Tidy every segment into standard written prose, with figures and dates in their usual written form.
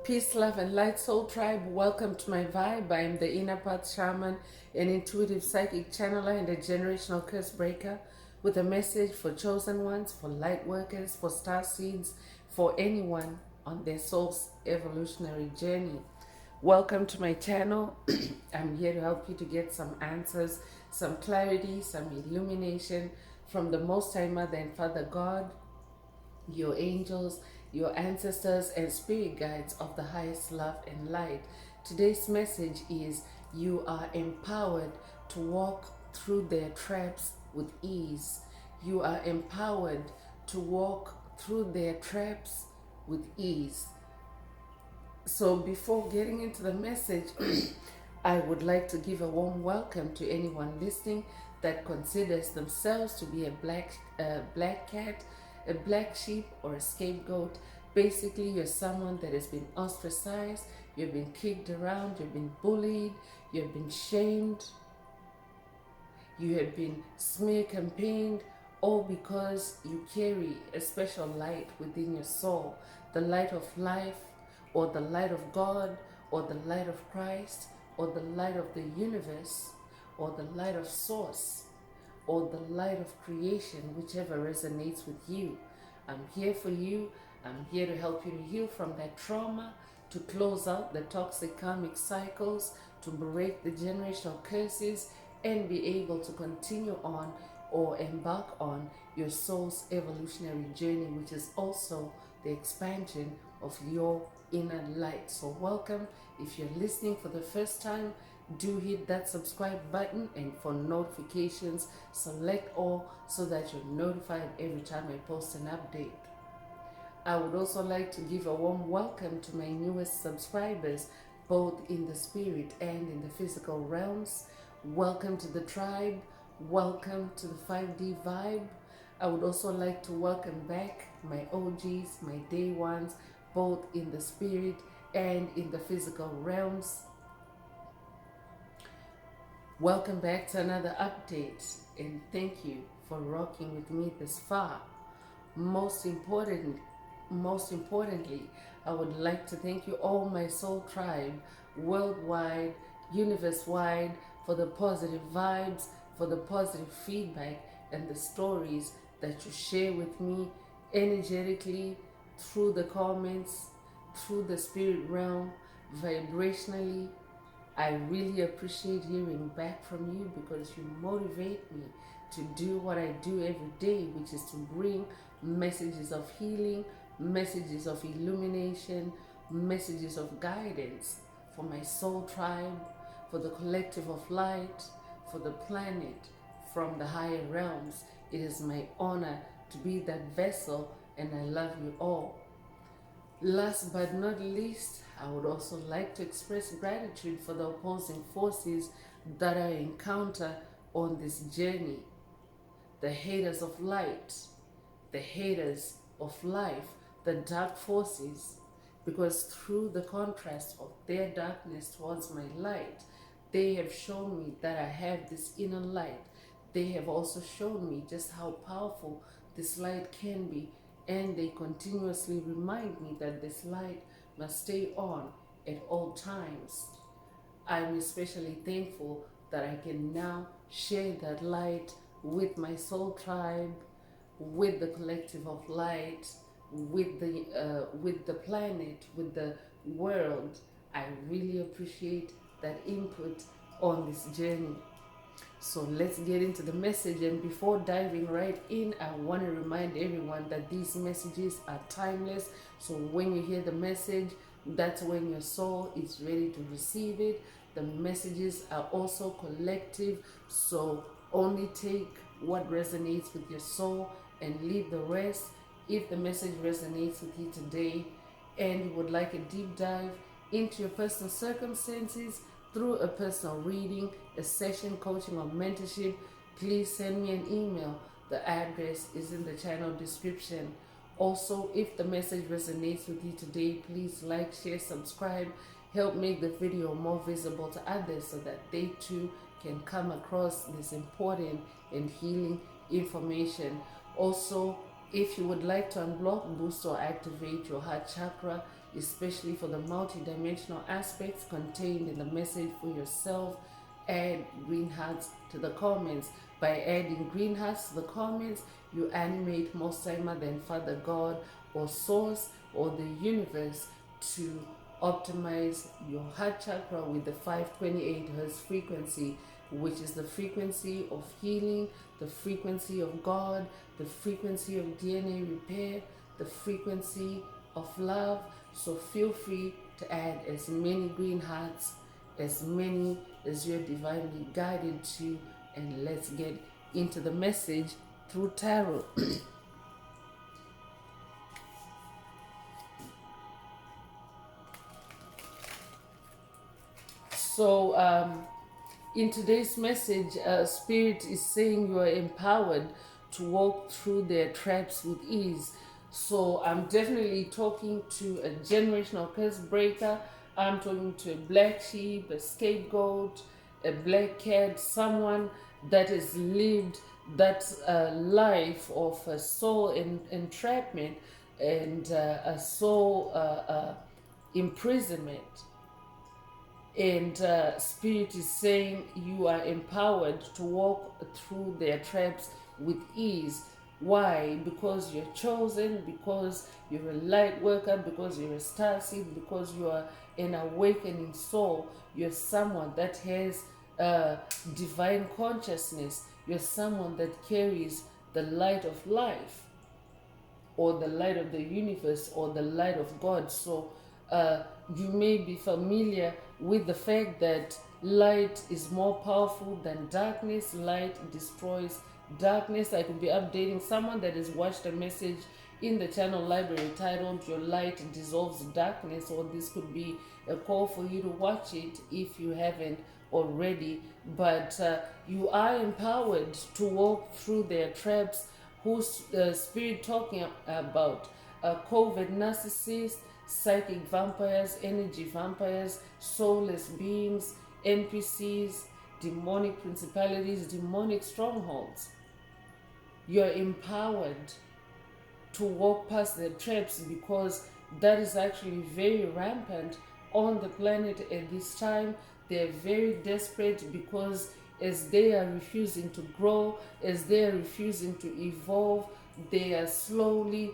Peace, love, and light, soul tribe. Welcome to my vibe. I am the inner path shaman, an intuitive psychic channeler, and a generational curse breaker with a message for chosen ones, for light workers, for star seeds, for anyone on their soul's evolutionary journey. Welcome to my channel. I'm here to help you to get some answers, some clarity, some illumination from the Most High Mother and Father God, your angels, your ancestors, and spirit guides of the highest love and light. Today's message is you are empowered to walk through their traps with ease. You are empowered to walk through their traps with ease. So before getting into the message, I would like to give a warm welcome to anyone listening that considers themselves to be a black cat, a black sheep, or a scapegoat. Basically, you're someone that has been ostracized, you've been kicked around, you've been bullied, you've been shamed, you have been smear campaigned, all because you carry a special light within your soul, the light of life, or the light of God, or the light of Christ, or the light of the universe, or the light of source, or the light of creation, whichever resonates with you. I'm here for you. I'm here to help you to heal from that trauma, to close out the toxic karmic cycles, to break the generational curses, and be able to continue on or embark on your soul's evolutionary journey, which is also the expansion of your inner light. So welcome. If you're listening for the first time, do hit that subscribe button, and for notifications, select all so that you're notified every time I post an update. I would also like to give a warm welcome to my newest subscribers, both in the spirit and in the physical realms. Welcome to the tribe. Welcome to the 5D vibe. I would also like to welcome back my OGs, my day ones, both in the spirit and in the physical realms. Welcome back to another update, and thank you for rocking with me this far. Most importantly, I would like to thank you, all my soul tribe, worldwide, universe-wide, for the positive vibes, for the positive feedback, and the stories that you share with me energetically, through the comments, through the spirit realm, vibrationally. I really appreciate hearing back from you, because you motivate me to do what I do every day, which is to bring messages of healing, messages of illumination, messages of guidance for my soul tribe, for the collective of light, for the planet from the higher realms. It is my honor to be that vessel, and I love you all. Last but not least, I would also like to express gratitude for the opposing forces that I encounter on this journey. The haters of light, the haters of life, the dark forces, because through the contrast of their darkness towards my light, they have shown me that I have this inner light. They have also shown me just how powerful this light can be, and they continuously remind me that this light must stay on at all times. I'm especially thankful that I can now share that light with my soul tribe, with the collective of light, with the planet, with the world. I really appreciate that input on this journey. So let's get into the message, and before diving right in, I want to remind everyone that these messages are timeless. So when you hear the message, that's when your soul is ready to receive it. The messages are also collective, so only take what resonates with your soul and leave the rest. If the message resonates with you today and you would like a deep dive into your personal circumstances through a personal reading, a session, coaching, or mentorship, please send me an email. The address is in the channel description. Also, if the message resonates with you today, please like, share, subscribe. Help make the video more visible to others so that they too can come across this important and healing information. Also, if you would like to unblock, boost, or activate your heart chakra, especially for the multidimensional aspects contained in the message for yourself. Add green hearts to the comments. By adding green hearts to the comments, you animate Most High Mother and Father God or Source or the universe to optimize your heart chakra with the 528 hertz frequency, which is the frequency of healing, the frequency of God, the frequency of DNA repair, the frequency of love. So feel free to add as many green hearts, as many as you're divinely guided to, and let's get into the message through tarot. So, in today's message, Spirit is saying you are empowered to walk through their traps with ease. So, I'm definitely talking to a generational curse breaker. I'm talking to a black sheep, a scapegoat, a black cat, someone that has lived that life of a soul entrapment and a soul imprisonment. And Spirit is saying you are empowered to walk through their traps with ease. Why? Because you're chosen, because you're a light worker, because you're a star seed, because you are an awakening soul. You're someone that has divine consciousness. You're someone that carries the light of life, or the light of the universe, or the light of God. So you may be familiar with the fact that light is more powerful than darkness. Light destroys darkness. I could be updating someone that has watched a message in the channel library titled Your Light Dissolves Darkness, or this could be a call for you to watch it if you haven't already. But you are empowered to walk through their traps. Who's Spirit talking about? COVID narcissists, psychic vampires, energy vampires, soulless beings, NPCs, demonic principalities, demonic strongholds. You're empowered to walk past the traps because that is actually very rampant on the planet at this time. They're very desperate because as they are refusing to grow, as they are refusing to evolve, they are slowly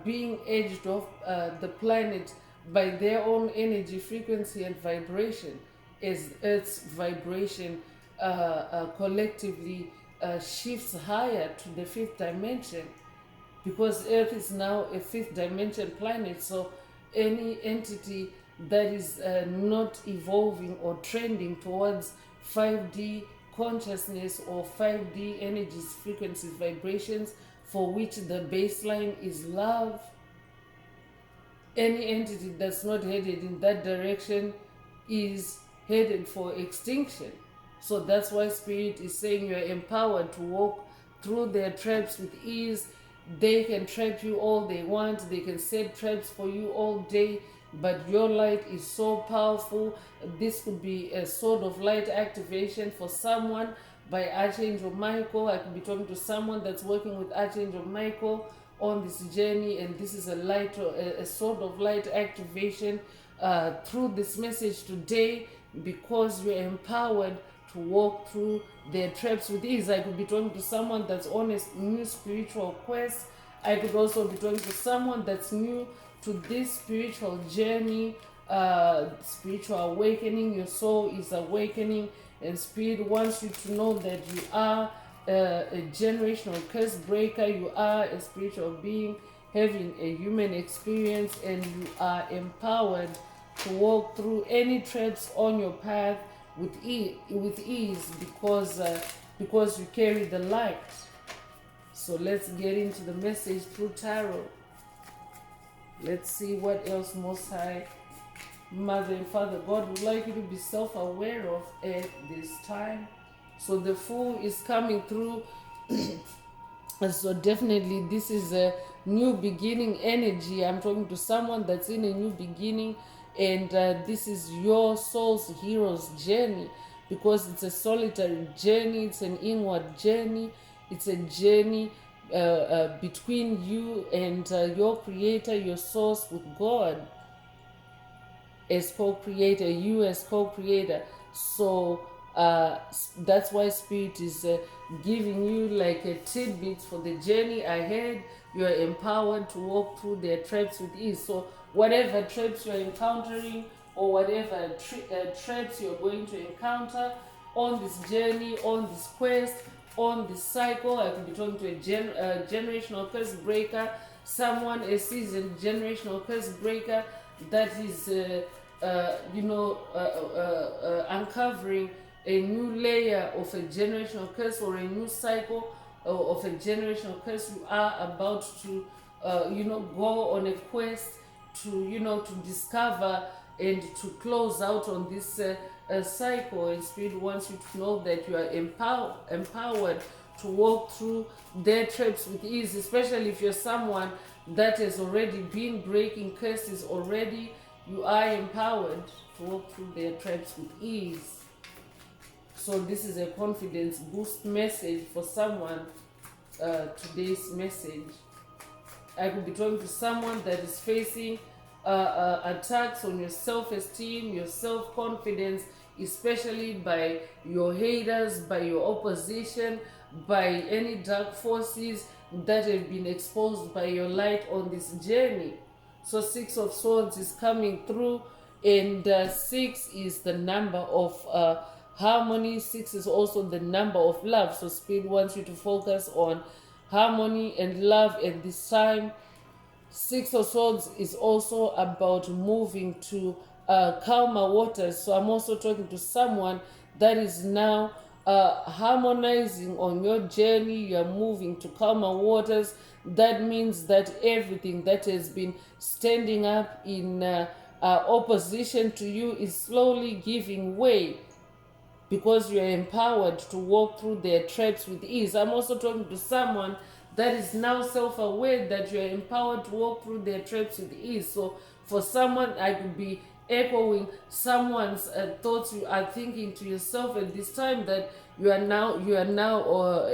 being edged off the planet by their own energy, frequency, and vibration, as Earth's vibration collectively shifts higher to the fifth dimension, because Earth is now a fifth dimension planet. So any entity that is not evolving or trending towards 5D consciousness or 5D energies, frequencies, vibrations, for which the baseline is love, any entity that's not headed in that direction is headed for extinction. So that's why Spirit is saying you're empowered to walk through their traps with ease. They can trap you all they want, they can set traps for you all day, but your light is so powerful. This could be a sort of light activation for someone by Archangel Michael. I could be talking to someone that's working with Archangel Michael on this journey, and this is a light, a sort of light activation through this message today, because you're empowered to walk through their traps with ease. I could be talking to someone that's on a new spiritual quest. I could also be talking to someone that's new to this spiritual journey, spiritual awakening. Your soul is awakening, and Spirit wants you to know that you are a generational curse breaker. You are a spiritual being having a human experience, and you are empowered to walk through any traps on your path with ease, because you carry the light. So let's get into the message through tarot. Let's see what else Most High Mother and Father God would like you to be self-aware of at this time. So the Fool is coming through. So definitely this is a new beginning energy. I'm talking to someone that's in a new beginning, and this is your soul's hero's journey, because it's a solitary journey, it's an inward journey, it's a journey between you and your creator, your source, with God. as co-creator, you as co-creator. So that's why Spirit is giving you like a tidbit for the journey ahead. You are empowered to walk through their traps with ease. So whatever traps you are encountering, or whatever traps you're going to encounter on this journey, on this quest, on this cycle. I could be talking to a generational curse breaker, someone, a seasoned generational curse breaker that is, uncovering a new layer of a generational curse, or a new cycle of a generational curse. You are about to, go on a quest to, to discover and to close out on this cycle. And Spirit wants you to know that you are empowered to walk through their traps with ease, especially if you're someone that has already been breaking curses already. You are empowered to walk through their traps with ease. So this is a confidence boost message for someone. Today's message, I could be talking to someone that is facing attacks on your self-esteem, your self-confidence, especially by your haters, by your opposition, by any dark forces that have been exposed by your light on this journey. So 6 of Swords is coming through, and 6 is the number of harmony. 6 is also the number of love. So Spirit wants you to focus on harmony and love at this time. 6 of Swords is also about moving to calmer waters. So I'm also talking to someone that is now harmonizing on your journey. You're moving to calmer waters. That means that everything that has been standing up in opposition to you is slowly giving way, because you are empowered to walk through their traps with ease. I'm also talking to someone that is now self-aware that you are empowered to walk through their traps with ease. So for someone, I could be echoing someone's thoughts. You are thinking to yourself at this time that you are now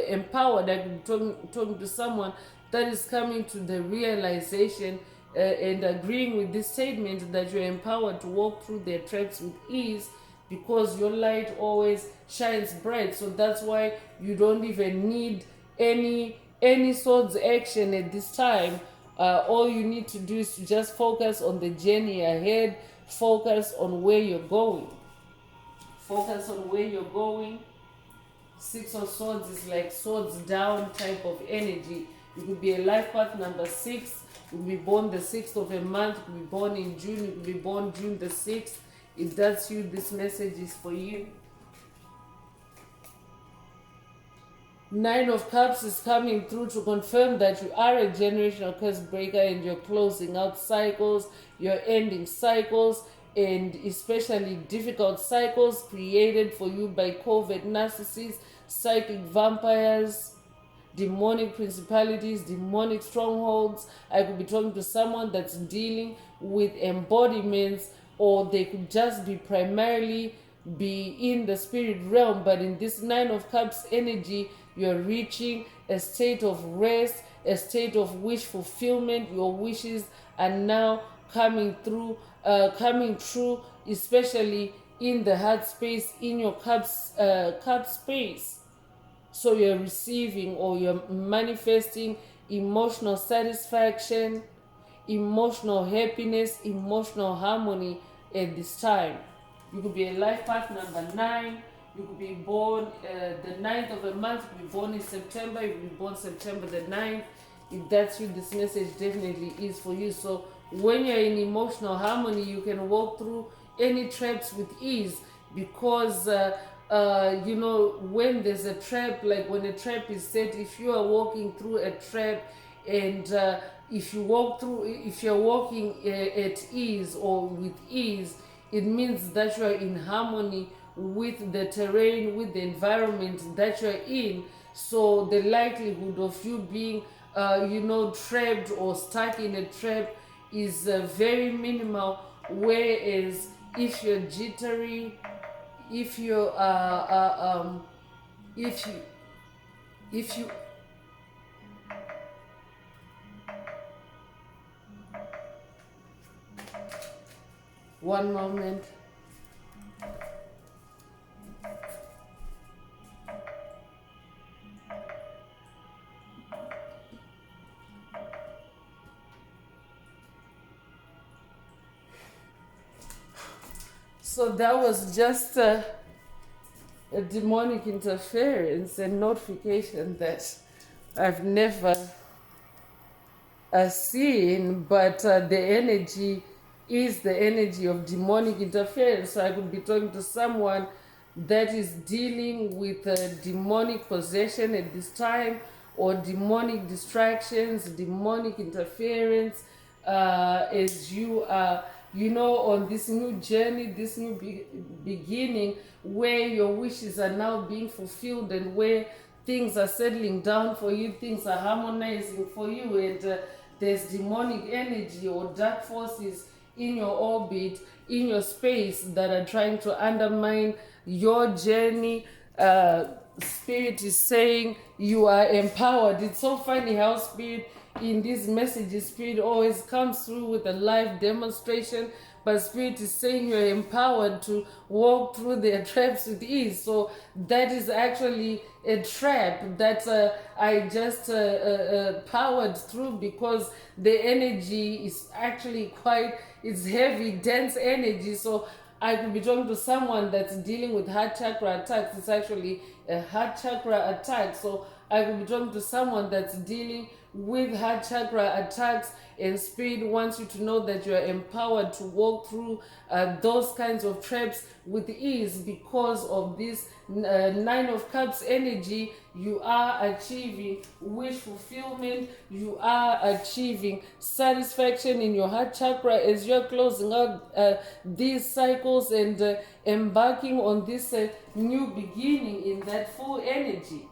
empowered. I could be talking to someone that is coming to the realization and agreeing with this statement that you are empowered to walk through their traps with ease, because your light always shines bright. So that's why you don't even need any swords action at this time. All you need to do is to just focus on the journey ahead. Focus on where you're going. Focus on where you're going. 6 of Swords is like swords down type of energy. You could be a life path number 6. You could be born the 6th of a month. You could be born in June. You could be born June the 6th. If that's you, this message is for you. 9 of Cups is coming through to confirm that you are a generational curse breaker, and you're closing out cycles, you're ending cycles, and especially difficult cycles created for you by covert narcissists, psychic vampires, demonic principalities, demonic strongholds. I could be talking to someone that's dealing with embodiments, or they could just be primarily be in the spirit realm. But in this 9 of Cups energy, you're reaching a state of rest, a state of wish fulfillment. Your wishes are now coming true, especially in the heart space, in your cup space. So you're receiving, or you're manifesting emotional satisfaction, emotional happiness, emotional harmony at this time. You could be a life path number 9. You could be born the 9th of a month. You could be born in September. You could be born September the 9th. If that's you, this message definitely is for you. So when you're in emotional harmony, you can walk through any traps with ease, because when there's a trap, like when a trap is set, if you are walking through a trap, and if you're walking at ease or with ease, it means that you are in harmony with the terrain, with the environment that you're in. So the likelihood of you being trapped or stuck in a trap is very minimal. Whereas if you're jittery, if you're if you One moment. So that was just a demonic interference and notification that I've never seen, but the energy is the energy of demonic interference. So I could be talking to someone that is dealing with demonic possession at this time, or demonic distractions, demonic interference, as you are, on this new journey, this new beginning, where your wishes are now being fulfilled and where things are settling down for you, things are harmonizing for you, and there's demonic energy or dark forces in your orbit, in your space, that are trying to undermine your journey. Spirit is saying you are empowered. It's so funny how Spirit, in these messages, Spirit always comes through with a live demonstration, but Spirit is saying you're empowered to walk through their traps with ease. So that is actually a trap that I just powered through, because the energy is actually it's heavy, dense energy. So I could be talking to someone that's dealing with heart chakra attacks. It's actually a heart chakra attack. So I could be talking to someone that's dealing with heart chakra attacks, and Spirit wants you to know that you are empowered to walk through those kinds of traps with ease, because of this Nine of Cups energy. You are achieving wish fulfillment. You are achieving satisfaction in your heart chakra as you're closing out these cycles and embarking on this new beginning in that full energy.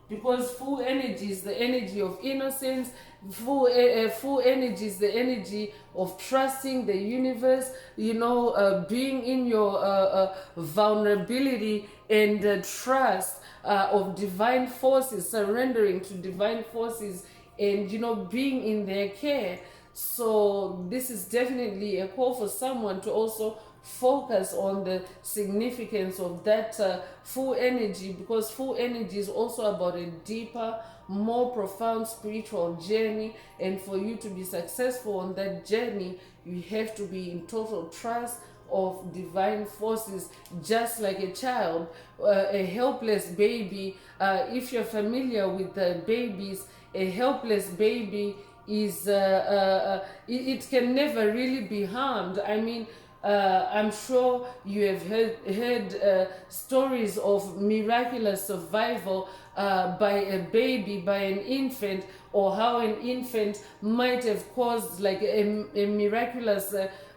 Because full energy is the energy of innocence. Full energy is the energy of trusting the universe, being in your vulnerability and trust of divine forces, surrendering to divine forces, and being in their care. So this is definitely a call for someone to also focus on the significance of that full energy, because full energy is also about a deeper, more profound spiritual journey. And for you to be successful on that journey, you have to be in total trust of divine forces, just like a child, a helpless baby. If you're familiar with babies, a helpless baby is it can never really be harmed. I mean, I'm sure you have heard stories of miraculous survival by a baby, by an infant, or how an infant might have caused like a miraculous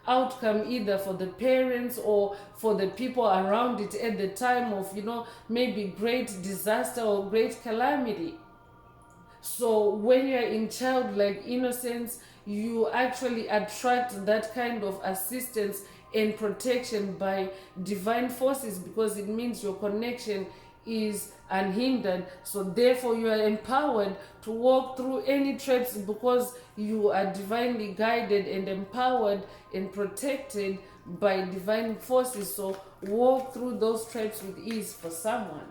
outcome, either for the parents or for the people around it at the time of maybe great disaster or great calamity. So when you're in childlike innocence, you actually attract that kind of assistance and protection by divine forces, because it means your connection is unhindered. So therefore you are empowered to walk through any traps, because you are divinely guided and empowered and protected by divine forces. So walk through those traps with ease for someone.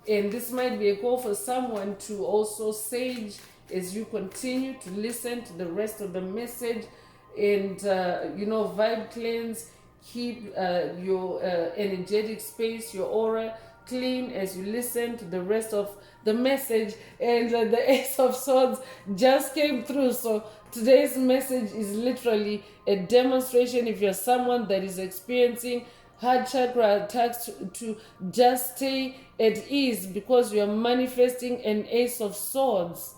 And this might be a call for someone to also sage as you continue to listen to the rest of the message, and vibe cleanse. Keep your energetic space, your aura clean as you listen to the rest of the message. And the Ace of Swords just came through. So today's message is literally a demonstration. If you're someone that is experiencing heart chakra attacks, to just stay at ease, because you are manifesting an Ace of Swords.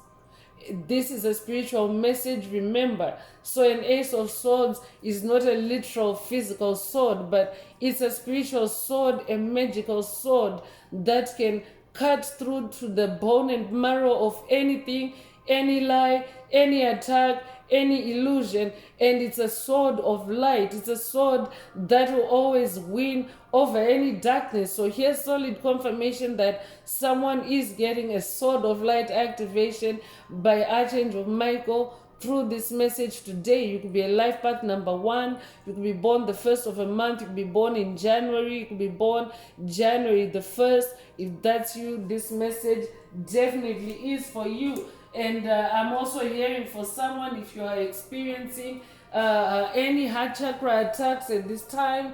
This is a spiritual message, remember. So an Ace of Swords is not a literal physical sword, but it's a spiritual sword, a magical sword that can cut through to the bone and marrow of anything, any lie, any attack, any illusion. And it's a sword of light. It's a sword that will always win over any darkness. So here's solid confirmation that someone is getting a sword of light activation by Archangel Michael through this message today. You could be a life path number 1. You could be born the 1st of a month. You could be born in January. You could be born January the 1st. If that's you, this message definitely is for you. And I'm also hearing for someone, if you are experiencing any heart chakra attacks at this time,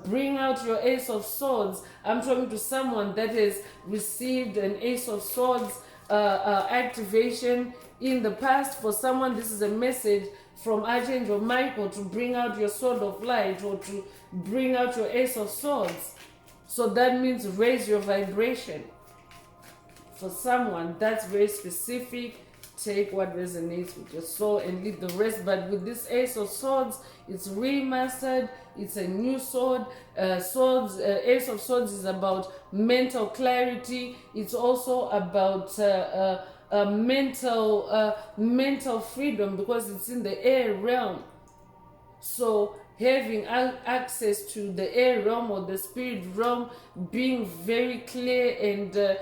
bring out your Ace of Swords. I'm talking to someone that has received an Ace of Swords activation in the past. For someone, this is a message from Archangel Michael to bring out your Sword of Light, or to bring out your Ace of Swords. So that means raise your vibration. For someone, that's very specific. Take what resonates with your soul and leave the rest. But with this Ace of Swords, it's remastered. It's a new sword. Ace of Swords is about mental clarity. It's also about mental freedom, because it's in the air realm. So having access to the air realm or the spirit realm, being very clear and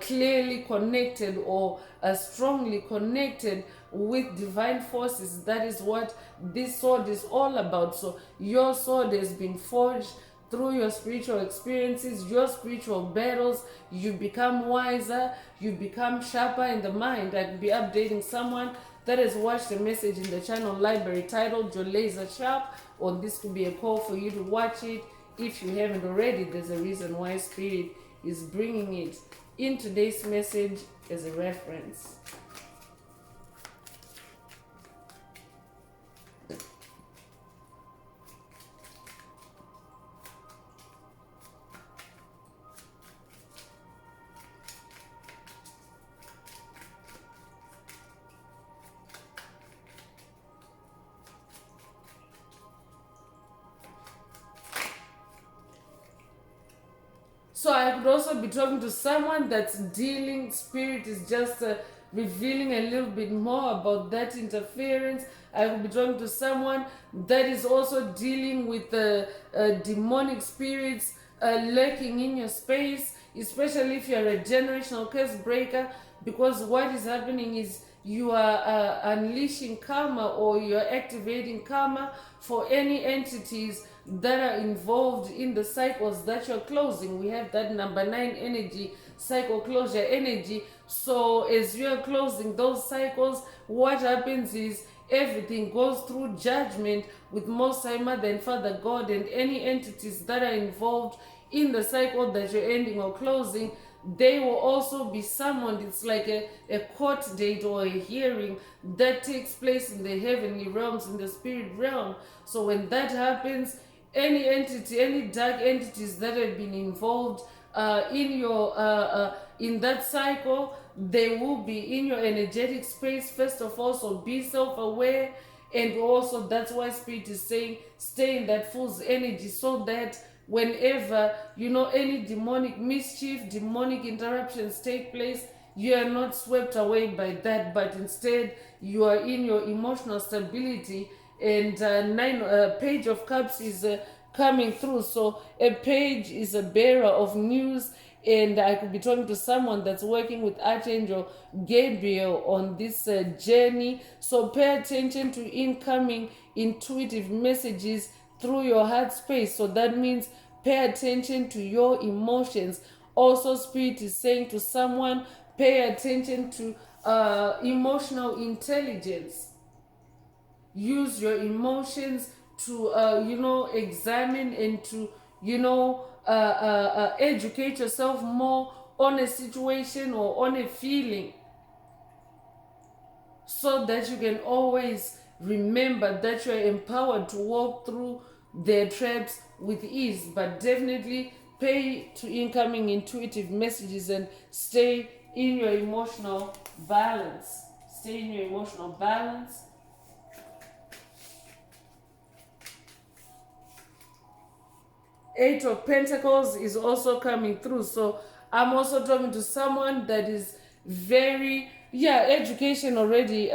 clearly connected, or strongly connected with divine forces. That is what this sword is all about. So your sword has been forged through your spiritual experiences, your spiritual battles. You become wiser, you become sharper in the mind. I could be updating someone that has watched a message in the channel library titled Your Laser Sharp, or this could be a call for you to watch it. If you haven't already, there's a reason why Spirit is bringing it in today's message as a reference. So I could also be talking to someone that's dealing, Spirit is just revealing a little bit more about that interference. I could be talking to someone that is also dealing with demonic spirits lurking in your space, especially if you're a generational curse breaker, because what is happening is you are unleashing karma, or you're activating karma for any entities that are involved in the cycles that you're closing. We have that number 9 energy, cycle closure energy. So as you're closing those cycles, what happens is everything goes through judgment with Most High Mother and Father God, and any entities that are involved in the cycle that you're ending or closing, they will also be summoned. It's like a court date or a hearing that takes place in the heavenly realms, in the spirit realm. So when that happens, any entity, any dark entities that have been involved in that cycle, they will be in your energetic space first of all. So be self-aware, and also that's why Spirit is saying stay in that fool's energy, so that whenever any demonic mischief, demonic interruptions take place, you are not swept away by that, but instead you are in your emotional stability. And Page of Cups is coming through. So a page is a bearer of news, and I could be talking to someone that's working with Archangel Gabriel on this journey. So pay attention to incoming intuitive messages through your heart space. So that means pay attention to your emotions. Also, Spirit is saying to someone, pay attention to emotional intelligence. Use your emotions to examine and to educate yourself more on a situation or on a feeling, so that you can always remember that you're empowered to walk through their traps with ease. But definitely pay to incoming intuitive messages and stay in your emotional balance. Stay in your emotional balance. Eight of Pentacles is also coming through. So I'm also talking to someone that is very, education already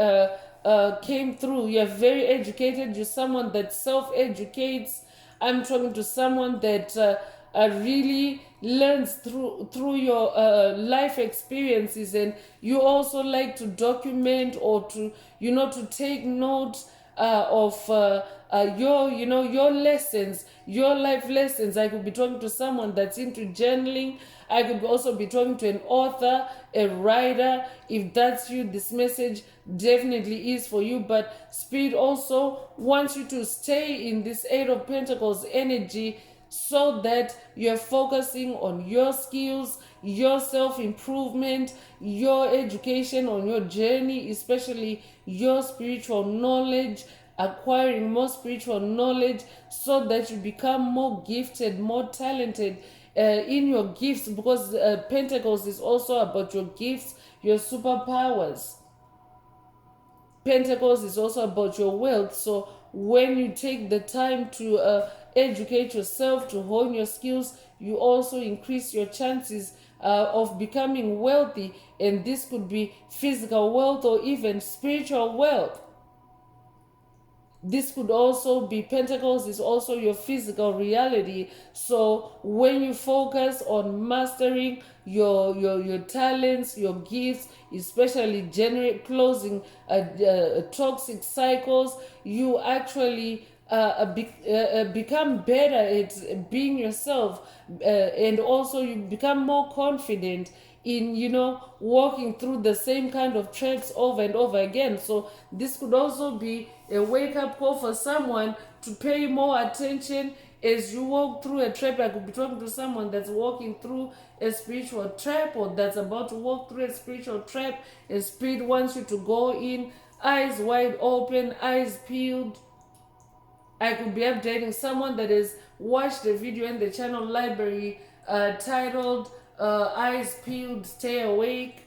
came through. You're very educated. You're someone that self-educates. I'm talking to someone that really learns through your life experiences, and you also like to document or to to take note of your lessons, your life lessons. I could be talking to someone that's into journaling. I could also be talking to an author, a writer. If that's you, this message definitely is for you. But Spirit also wants you to stay in this Eight of Pentacles energy, so that you're focusing on your skills, your self-improvement, your education, on your journey, especially your spiritual knowledge, acquiring more spiritual knowledge, so that you become more gifted, more talented in your gifts, because Pentacles is also about your gifts, your superpowers. Pentacles is also about your wealth. So when you take the time to educate yourself, to hone your skills, you also increase your chances of becoming wealthy. And this could be physical wealth or even spiritual wealth. This could also be, Pentacles is also your physical reality. So when you focus on mastering your talents, your gifts, especially closing toxic cycles, you actually become better at being yourself, and also you become more confident in walking through the same kind of traps over and over again. So this could also be a wake-up call for someone to pay more attention as you walk through a trap. I could be talking to someone that's walking through a spiritual trap, or that's about to walk through a spiritual trap, and Spirit wants you to go in eyes wide open, eyes peeled. I could be updating someone that has watched the video in the channel library titled Eyes Peeled, Stay Awake.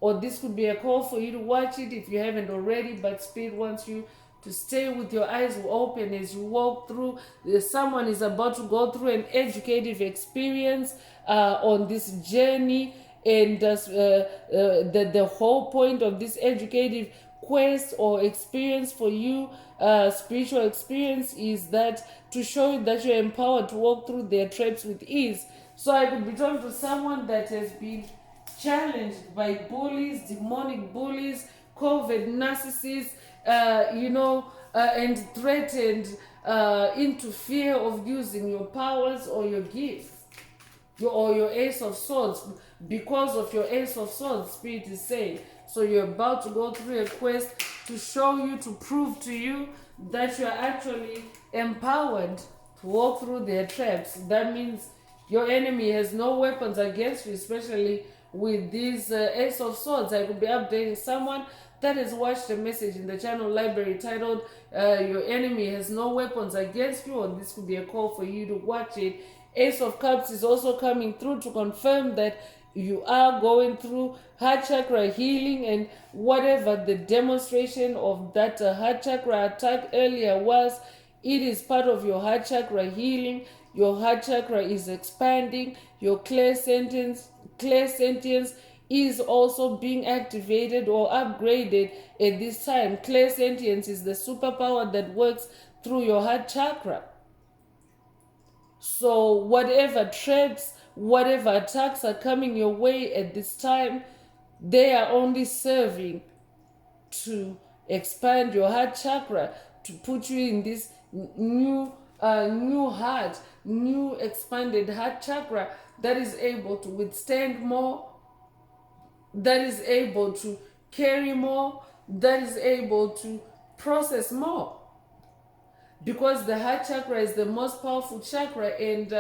Or this could be a call for you to watch it if you haven't already, but Spirit wants you to stay with your eyes open as you walk through. Someone is about to go through an educative experience on this journey, and the whole point of this educative quest or experience for you, spiritual experience, is that to show you that you're empowered to walk through their traps with ease. So I could be talking to someone that has been challenged by bullies, demonic bullies, covert narcissists, and threatened into fear of using your powers or your gifts, your Ace of Swords. Because of your Ace of Swords, Spirit is saying, so you're about to go through a quest to show you, to prove to you that you're actually empowered to walk through their traps. That means your enemy has no weapons against you, especially with this Ace of Swords. I could be updating someone that has watched a message in the channel library titled Your Enemy Has No Weapons Against You, or this could be a call for you to watch it. Ace of Cups is also coming through to confirm that you are going through heart chakra healing, and whatever the demonstration of that heart chakra attack earlier was, it is part of your heart chakra healing. Your heart chakra is expanding. Your clairsentience is also being activated or upgraded at this time. Clairsentience is the superpower that works through your heart chakra. So whatever traps, whatever attacks are coming your way at this time, they are only serving to expand your heart chakra, to put you in this new heart, new expanded heart chakra that is able to withstand more, that is able to carry more, that is able to process more. Because the heart chakra is the most powerful chakra, and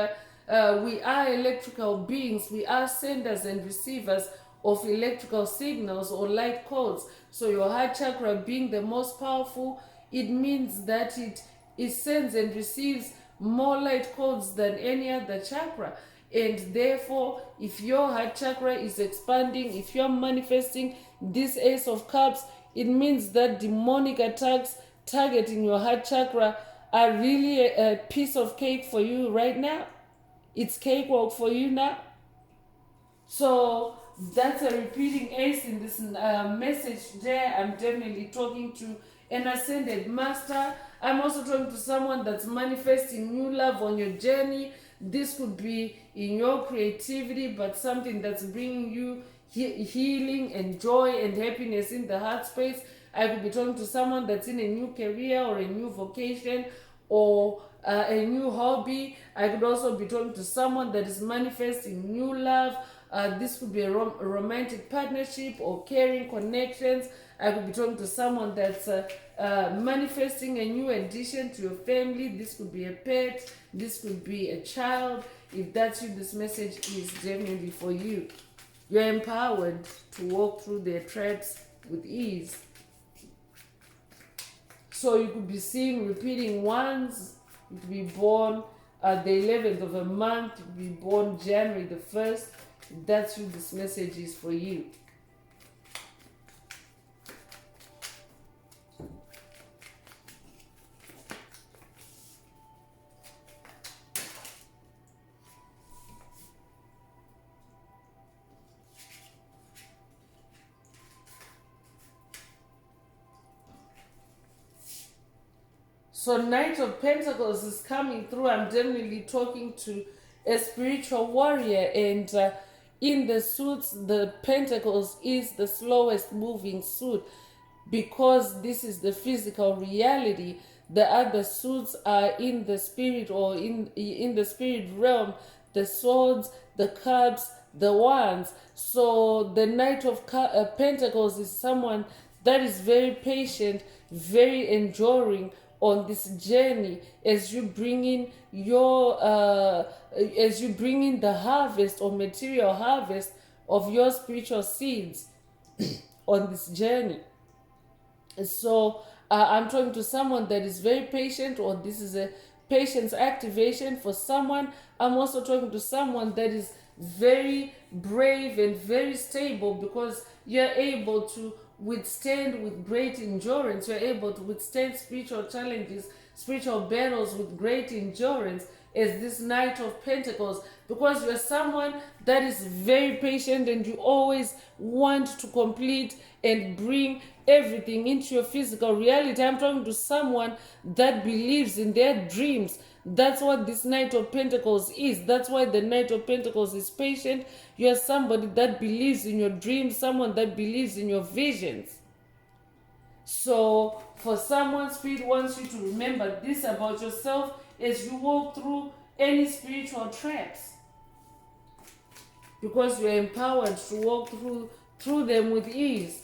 we are electrical beings. We are senders and receivers of electrical signals or light codes. So your heart chakra being the most powerful, it means that it sends and receives more light codes than any other chakra. And therefore, if your heart chakra is expanding, if you're manifesting this Ace of Cups, it means that demonic attacks targeting your heart chakra are really a piece of cake for you right now. It's cakewalk for you now. So that's a repeating ace in this message there. I'm definitely talking to an ascended master. I'm also talking to someone that's manifesting new love on your journey, This could be in your creativity, but something that's bringing you healing and joy and happiness in the heart space. I could be talking to someone that's in a new career or a new vocation or a new hobby. I could also be talking to someone that is manifesting new love. This could be a romantic partnership or caring connections. I could be talking to someone that's manifesting a new addition to your family. This could be a pet. This could be a child. If that's you, this message is genuinely for you. You're empowered to walk through their traps with ease. So you could be seeing repeating ones. You could be born the 11th of a month. You could be born January the 1st. If that's you, this message is for you. So Knight of Pentacles is coming through. I'm definitely talking to a spiritual warrior, and in the suits, the Pentacles is the slowest moving suit because this is the physical reality. The other suits are in the spirit or in the spirit realm, the swords, the cups, the wands. So the Knight of Pentacles is someone that is very patient, very enduring on this journey as you bring in the harvest or material harvest of your spiritual seeds on this journey. So I'm talking to someone that is very patient, or this is a patience activation for someone. I'm also talking to someone that is very brave and very stable because you're able to withstand with great endurance. You're able to withstand spiritual challenges, spiritual battles with great endurance as this Knight of Pentacles, because you're someone that is very patient and you always want to complete and bring everything into your physical reality. I'm talking to someone that believes in their dreams. That's what this Knight of Pentacles is. That's why the Knight of Pentacles is patient. You're somebody that believes in your dreams, someone that believes in your visions. So for someone, Spirit wants you to remember this about yourself as you walk through any spiritual traps, because you're empowered to walk through them with ease.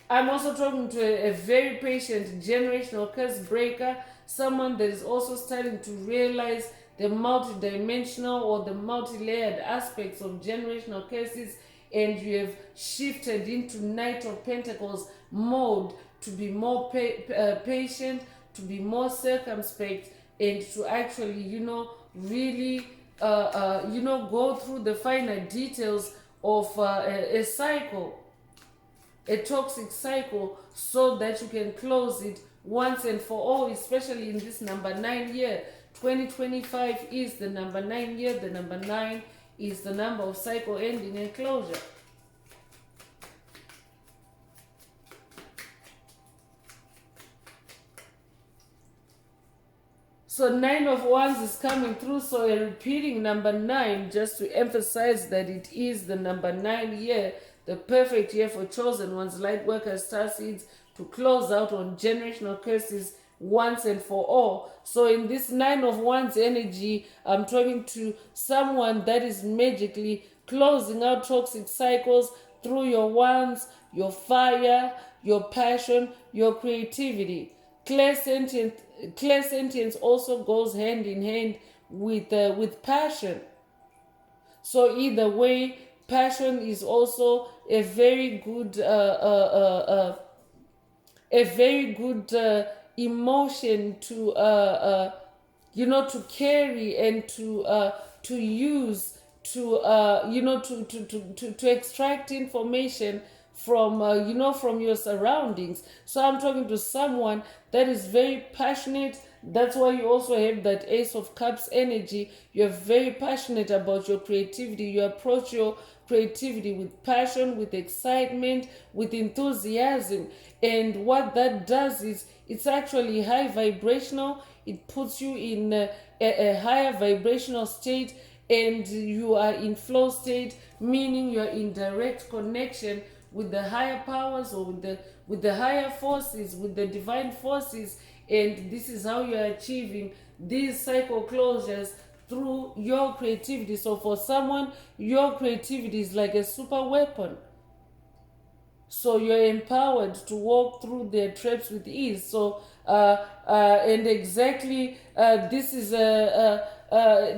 I'm also talking to a very patient generational curse breaker, someone that is also starting to realize the multidimensional or the multi-layered aspects of generational curses, and you have shifted into Knight of Pentacles mode to be more patient, to be more circumspect, and to actually, really, go through the finer details of a cycle, a toxic cycle, so that you can close it once and for all, especially in this number 9 year. 2025 is the number 9 year. The number 9 is the number of cycle ending and closure. So 9 of Wands is coming through, so a repeating number 9, just to emphasize that it is the number 9 year, the perfect year for chosen ones, light workers, starseeds, to close out on generational curses once and for all. So in this 9 of Wands energy, I'm talking to someone that is magically closing out toxic cycles through your wands, your fire, your passion, your creativity. Clairsentience also goes hand in hand with passion. So either way, passion is also a very good emotion to to carry and to use to extract information from from your surroundings. So I'm talking to someone that is very passionate. That's why you also have that Ace of Cups energy. You're very passionate about your creativity. You approach your creativity with passion, with excitement, with enthusiasm. And what that does is it's actually high vibrational. It puts you in a higher vibrational state, and you are in flow state, meaning you're in direct connection with the higher powers, or with the higher forces, with the divine forces. And this is how you're achieving these cycle closures through your creativity. So for someone, your creativity is like a super weapon. So you're empowered to walk through their traps with ease. So and exactly this is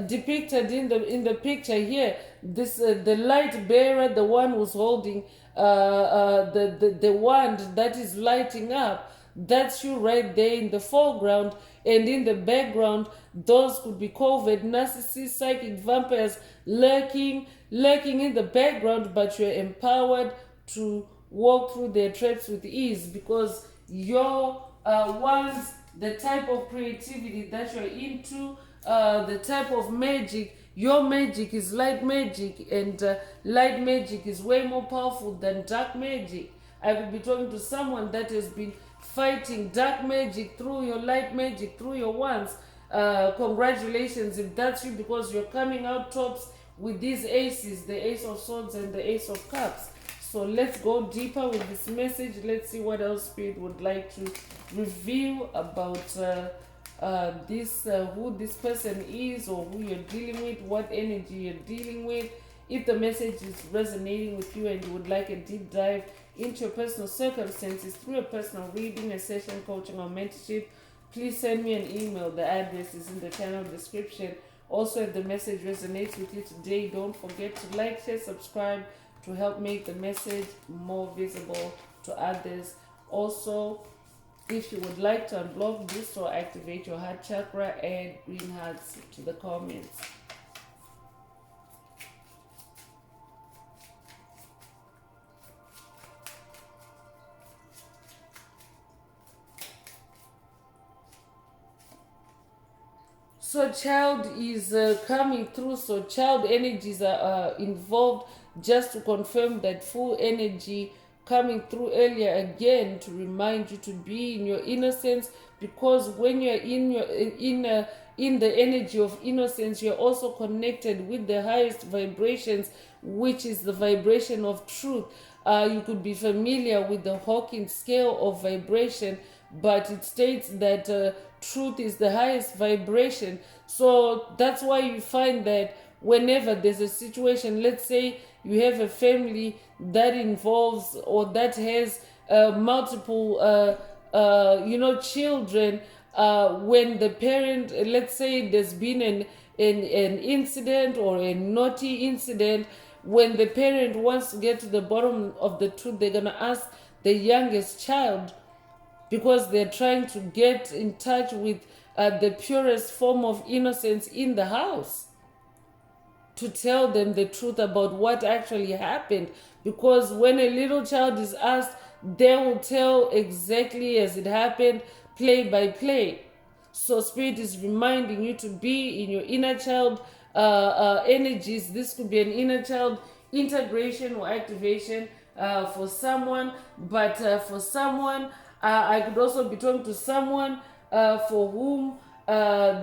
depicted in the picture here. This the light bearer, the one who's holding the wand that is lighting up. That's you right there in the foreground, and in the background, those could be covert narcissists, psychic vampires lurking in the background, but you're empowered to walk through their traps with ease, because your ones, the type of creativity that you're into, the type of magic, your magic is light magic, and light magic is way more powerful than dark magic. I could be talking to someone that has been fighting dark magic through your light magic, through your wands. Congratulations if that's you, because you're coming out tops with these aces, the Ace of Swords and the Ace of Cups. So let's go deeper with this message. Let's see what else Spirit would like to reveal about this, who this person is, or who you're dealing with, what energy you're dealing with. If the message is resonating with you and you would like a deep dive into your personal circumstances through a personal reading, a session, coaching, or mentorship, please send me an email. The address is in the channel description. Also, if the message resonates with you today, don't forget to like, share, subscribe to help make the message more visible to others. Also, if you would like to unblock, boost, or activate your heart chakra, add green hearts to the comments. So child is coming through. So child energies are involved, just to confirm that full energy coming through earlier again, to remind you to be in your innocence, because when you're in the energy of innocence, you're also connected with the highest vibrations, which is the vibration of truth. You could be familiar with the Hawkins scale of vibration, but it states that truth is the highest vibration. So that's why you find that whenever there's a situation, let's say you have a family that involves, or that has multiple children, when the parent, let's say there's been an incident, or a naughty incident, when the parent wants to get to the bottom of the truth, they're going to ask the youngest child, because they're trying to get in touch with the purest form of innocence in the house, to tell them the truth about what actually happened. Because when a little child is asked, they will tell exactly as it happened, play by play. So Spirit is reminding you to be in your inner child energies. This could be an inner child integration or activation for someone, but for someone, I could also be talking to someone for whom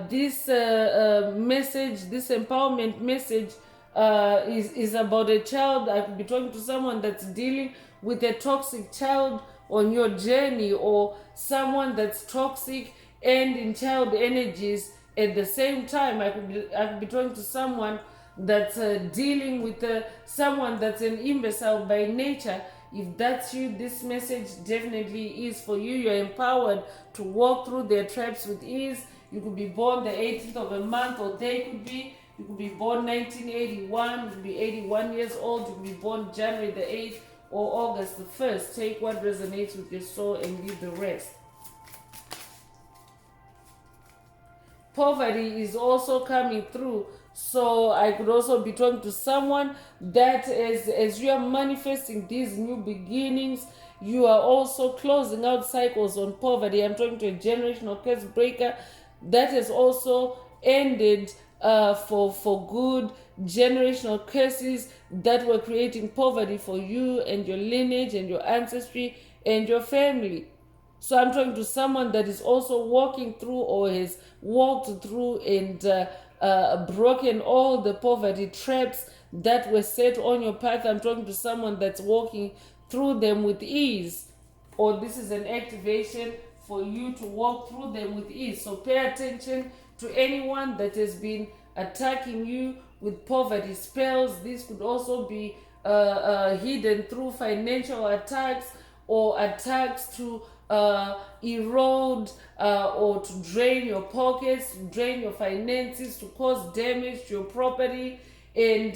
this message, this empowerment message is about a child. I could be talking to someone that's dealing with a toxic child on your journey, or someone that's toxic and in child energies at the same time. I could be talking to someone that's dealing with someone that's an imbecile by nature. If that's you, this message definitely is for you. You're empowered to walk through their traps with ease. You could be born the 18th of a month, or you could be born 1981, you could be 81 years old, you could be born January the 8th or August the 1st. Take what resonates with your soul and leave the rest. Poverty is also coming through. So I could also be talking to someone that as you are manifesting these new beginnings, you are also closing out cycles on poverty. I'm talking to a generational curse breaker that has also ended for good. generational curses that were creating poverty for you and your lineage and your ancestry and your family. So I'm talking to someone that is also walking through or has walked through and broken all the poverty traps that were set on your path. I'm talking to someone that's walking through them with ease. Or this is an activation for you to walk through them with ease. So pay attention to anyone that has been attacking you with poverty spells. This could also be hidden through financial attacks or attacks to erode or to drain your pockets, to drain your finances, to cause damage to your property. And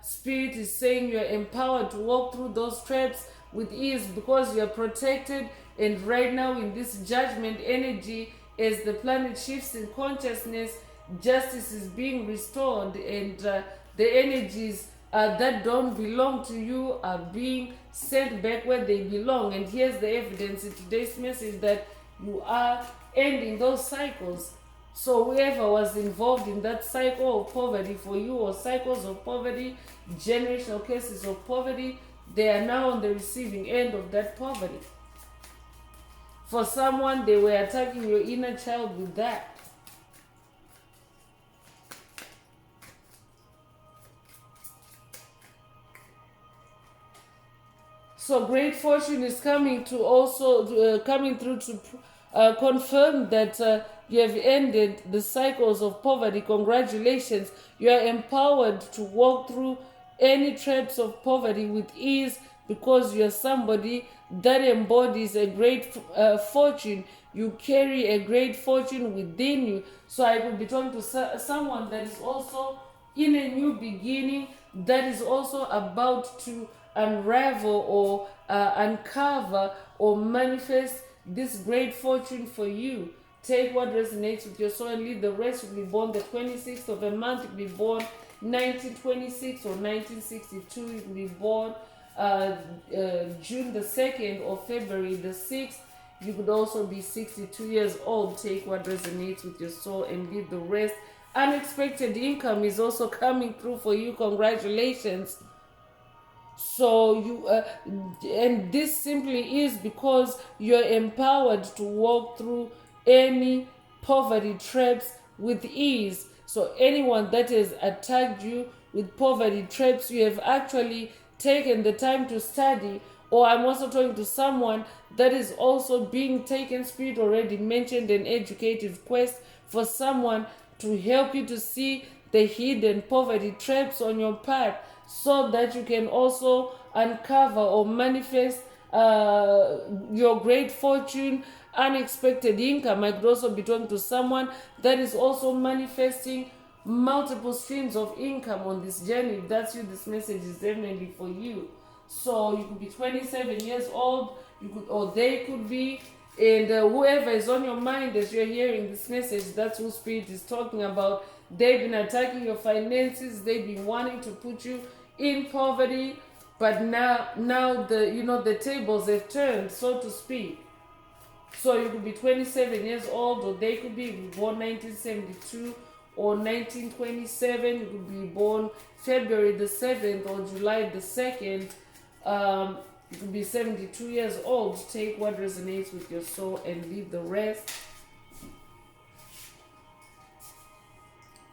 Spirit is saying you're empowered to walk through those traps with ease because you're protected. And right now in this judgment energy, as the planet shifts in consciousness, justice is being restored, and the energies that don't belong to you are being sent back where they belong. And here's the evidence in today's message that you are ending those cycles. So whoever was involved in that cycle of poverty for you, or cycles of poverty, generational cases of poverty, they are now on the receiving end of that poverty. For someone, they were attacking your inner child with that. So great fortune is coming to also coming through to confirm that you have ended the cycles of poverty. Congratulations, you are empowered to walk through any traps of poverty with ease because you are somebody that embodies a great fortune. You carry a great fortune within you. So I could be talking to someone that is also in a new beginning, that is also about to unravel or uncover or manifest this great fortune for you. Take what resonates with your soul and leave the rest. Will be born the 26th of a month. You will be born 1926 or 1962. You will be born June the 2nd or February the 6th. You could also be 62 years old. Take what resonates with your soul and leave the rest. Unexpected income is also coming through for you. Congratulations. So you and this simply is because you're empowered to walk through any poverty traps with ease. So anyone that has attacked you with poverty traps, you have actually taken the time to study. Or I'm also talking to someone that is also being taken. Spirit already mentioned an educative quest for someone to help you to see the hidden poverty traps on your path, so that you can also uncover or manifest your great fortune, unexpected income. I could also be talking to someone that is also manifesting multiple streams of income on this journey. If that's you, this message is definitely for you. So you could be 27 years old, you could, or they could be, and whoever is on your mind as you're hearing this message, that's who Spirit is talking about. They've been attacking your finances. They've been wanting to put you in poverty, but now the tables have turned, so to speak. So you could be 27 years old, or they could be born 1972 or 1927. You could be born February the 7th or July the 2nd. You could be 72 years old. Take what resonates with your soul and leave the rest.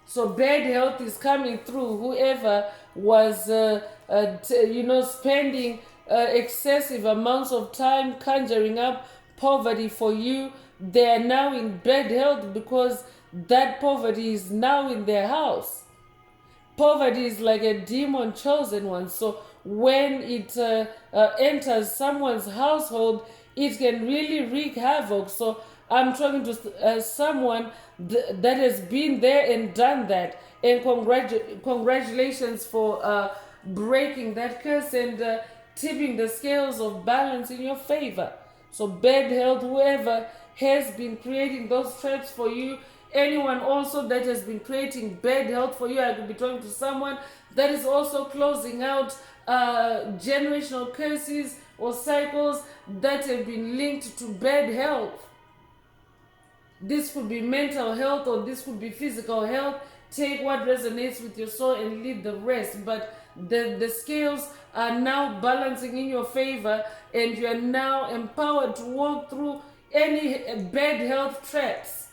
So bad health is coming through. Whoever was, spending excessive amounts of time conjuring up poverty for you, they are now in bad health because that poverty is now in their house. Poverty is like a demon chosen one. So when it enters someone's household, it can really wreak havoc. So I'm talking to someone that has been there and done that. And congratulations for breaking that curse and tipping the scales of balance in your favor. So bad health, whoever has been creating those traps for you, anyone also that has been creating bad health for you, I could be talking to someone that is also closing out generational curses or cycles that have been linked to bad health. This could be mental health or this could be physical health. take what resonates with your soul and leave the rest. But the scales are now balancing in your favor, and you are now empowered to walk through any bad health traps.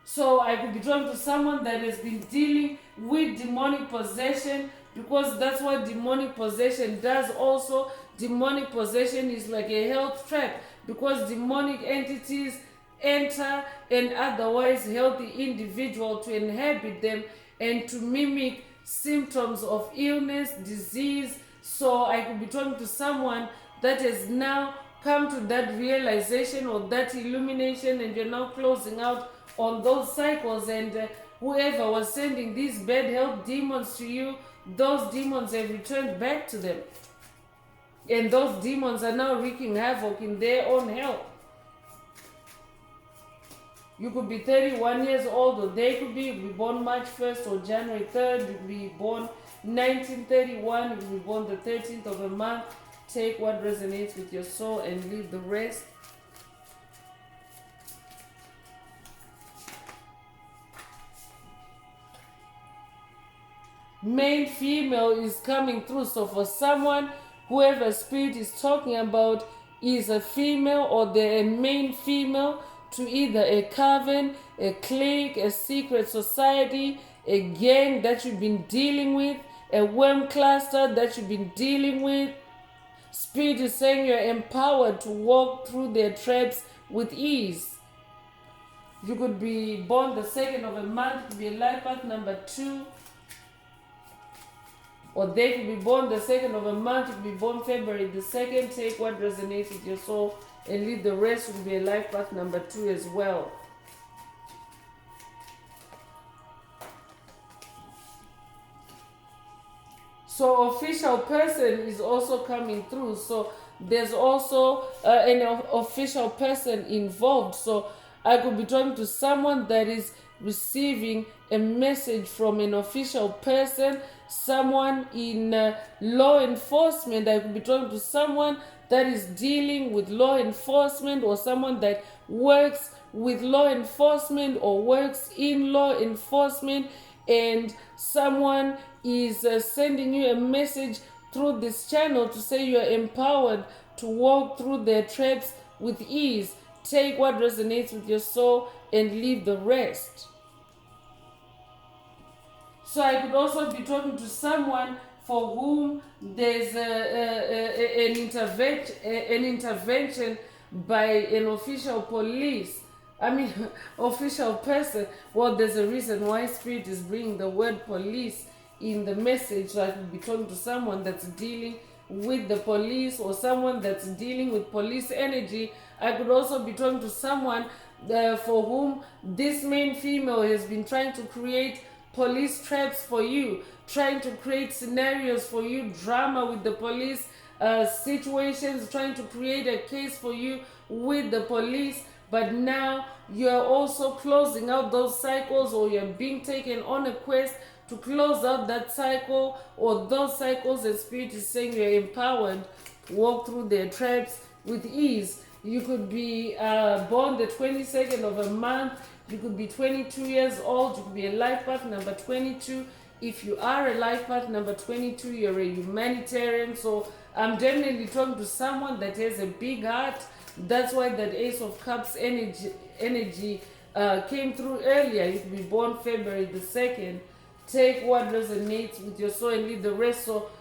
So I could be drawn to someone that has been dealing with demonic possession, because that's what demonic possession does also. Demonic possession is like a health trap, because demonic entities enter an otherwise healthy individual to inhabit them and to mimic symptoms of illness, disease. So I could be talking to someone that has now come to that realization or that illumination, and you're now closing out on those cycles, and whoever was sending these bad health demons to you, those demons have returned back to them, and those demons are now wreaking havoc in their own health. You could be 31 years old, or they could be born March 1st or January 3rd. You could be born 1931. You could be born the 13th of a month. Take what resonates with your soul and leave the rest. Male, female is coming through. So for someone, whoever spirit is talking about is a female, or they're a main female to either a coven, a clique, a secret society, a gang that you've been dealing with, a worm cluster that you've been dealing with. Spirit is saying you're empowered to walk through their traps with ease. You could be born the 2nd of a month, it could be a life path number 2. Or they could be born the 2nd of a month, you could be born February the 2nd. Take what resonates with your soul and leave the rest. Would be a life path number 2 as well. So official person is also coming through. So there's also an official person involved. So I could be talking to someone that is receiving a message from an official person, someone in law enforcement. I could be talking to someone that is dealing with law enforcement, or someone that works with law enforcement or works in law enforcement, and someone is sending you a message through this channel to say you are empowered to walk through their traps with ease. Take what resonates with your soul and leave the rest. So I could also be talking to someone for whom there's an intervention by an official police. Official person. Well, there's a reason why Spirit is bringing the word police in the message. So I could be talking to someone that's dealing with the police, or someone that's dealing with police energy. I could also be talking to someone for whom this main female has been trying to create police traps for you, trying to create scenarios for you, drama with the police, situations, trying to create a case for you with the police. But now you're also closing out those cycles, or you're being taken on a quest to close out that cycle or those cycles, and Spirit is saying you're empowered to walk through their traps with ease. You could be born the 22nd of a month. You could be 22 years old. You could be a life path number 22. If you are a life path number 22, you're a humanitarian. So I'm definitely talking to someone that has a big heart. That's why that Ace of Cups energy came through earlier. You could be born February the 2nd. Take what resonates with your soul and leave the rest. So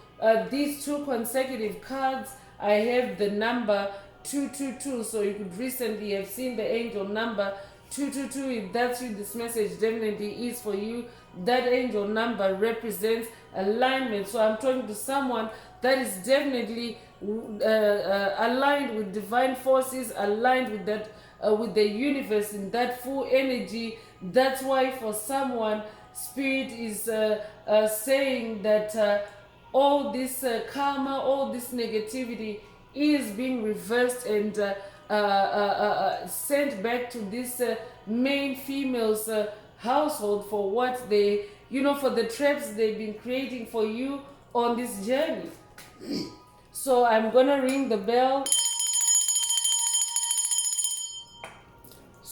these 2 consecutive cards, I have the number 222. So you could recently have seen the angel number 222. If that's you, this message definitely is for you. That angel number represents alignment. So I'm talking to someone that is definitely aligned with divine forces, aligned with that, with the universe in that full energy. That's why for someone, Spirit is saying that all this karma, all this negativity is being reversed and sent back to this main female's household for what they, for the traps they've been creating for you on this journey. So I'm gonna ring the bell.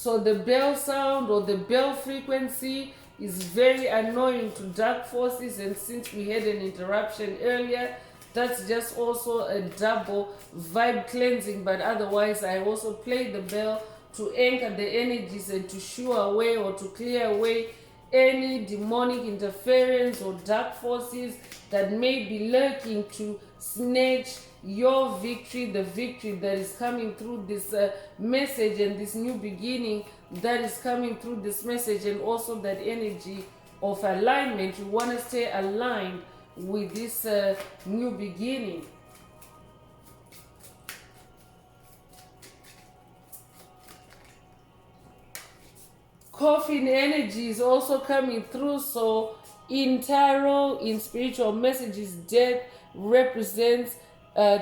So the bell sound or the bell frequency is very annoying to dark forces, and since we had an interruption earlier, that's just also a double vibe cleansing. But otherwise, I also play the bell to anchor the energies and to shoo away or to clear away any demonic interference or dark forces that may be lurking to snatch your victory, the victory that is coming through this message and this new beginning that is coming through this message, and also that energy of alignment. You want to stay aligned with this new beginning. Coffin energy is also coming through. So in tarot, in spiritual messages, death represents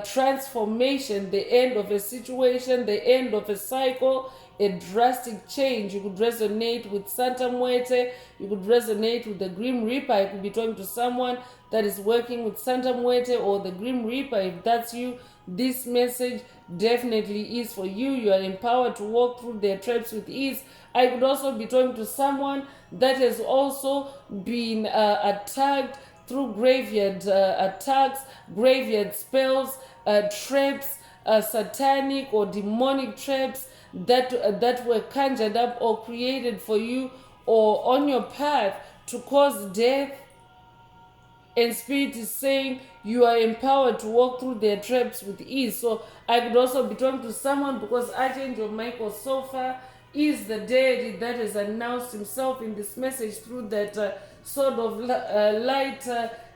transformation, the end of a situation, the end of a cycle, a drastic change. You could resonate with Santa Muerte, you could resonate with the Grim Reaper. I could be talking to someone that is working with Santa Muerte or the Grim Reaper. If that's you, this message definitely is for you. You are empowered to walk through their traps with ease. I could also be talking to someone that has also been attacked through graveyard attacks, graveyard spells, traps, satanic or demonic traps that were conjured up or created for you or on your path to cause death. And Spirit is saying you are empowered to walk through their traps with ease. So I could also be talking to someone, because Archangel Michael so far is the deity that has announced himself in this message through that sort of light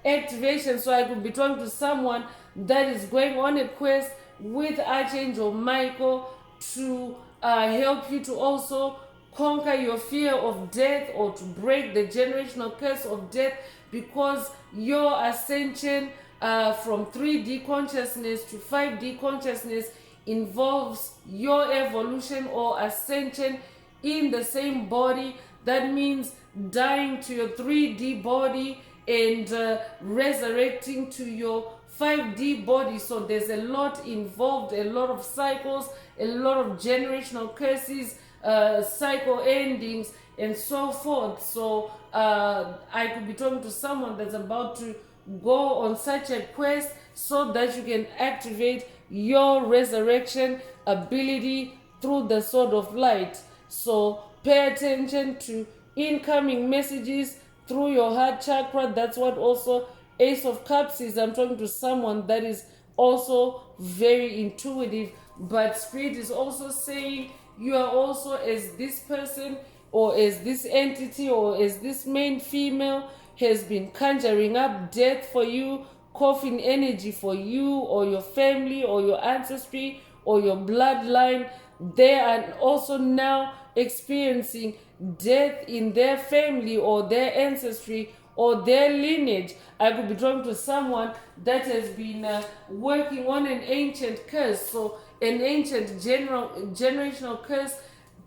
activation. So I could be talking to someone that is going on a quest with Archangel Michael to help you to also conquer your fear of death or to break the generational curse of death, because your ascension from 3D consciousness to 5D consciousness involves your evolution or ascension in the same body. That means dying to your 3D body and resurrecting to your 5D body. So there's a lot involved, a lot of cycles, a lot of generational curses, cycle endings, and so forth. So I could be talking to someone that's about to go on such a quest so that you can activate your resurrection ability through the sword of light. So pay attention to incoming messages through your heart chakra. That's what also Ace of Cups is. I'm talking to someone that is also very intuitive, but Spirit is also saying you are also, as this person or as this entity or as this main female has been conjuring up death for you, coffin energy for you or your family or your ancestry or your bloodline. They are also now experiencing death in their family or their ancestry or their lineage. I could be talking to someone that has been working on an ancient curse. So an ancient generational curse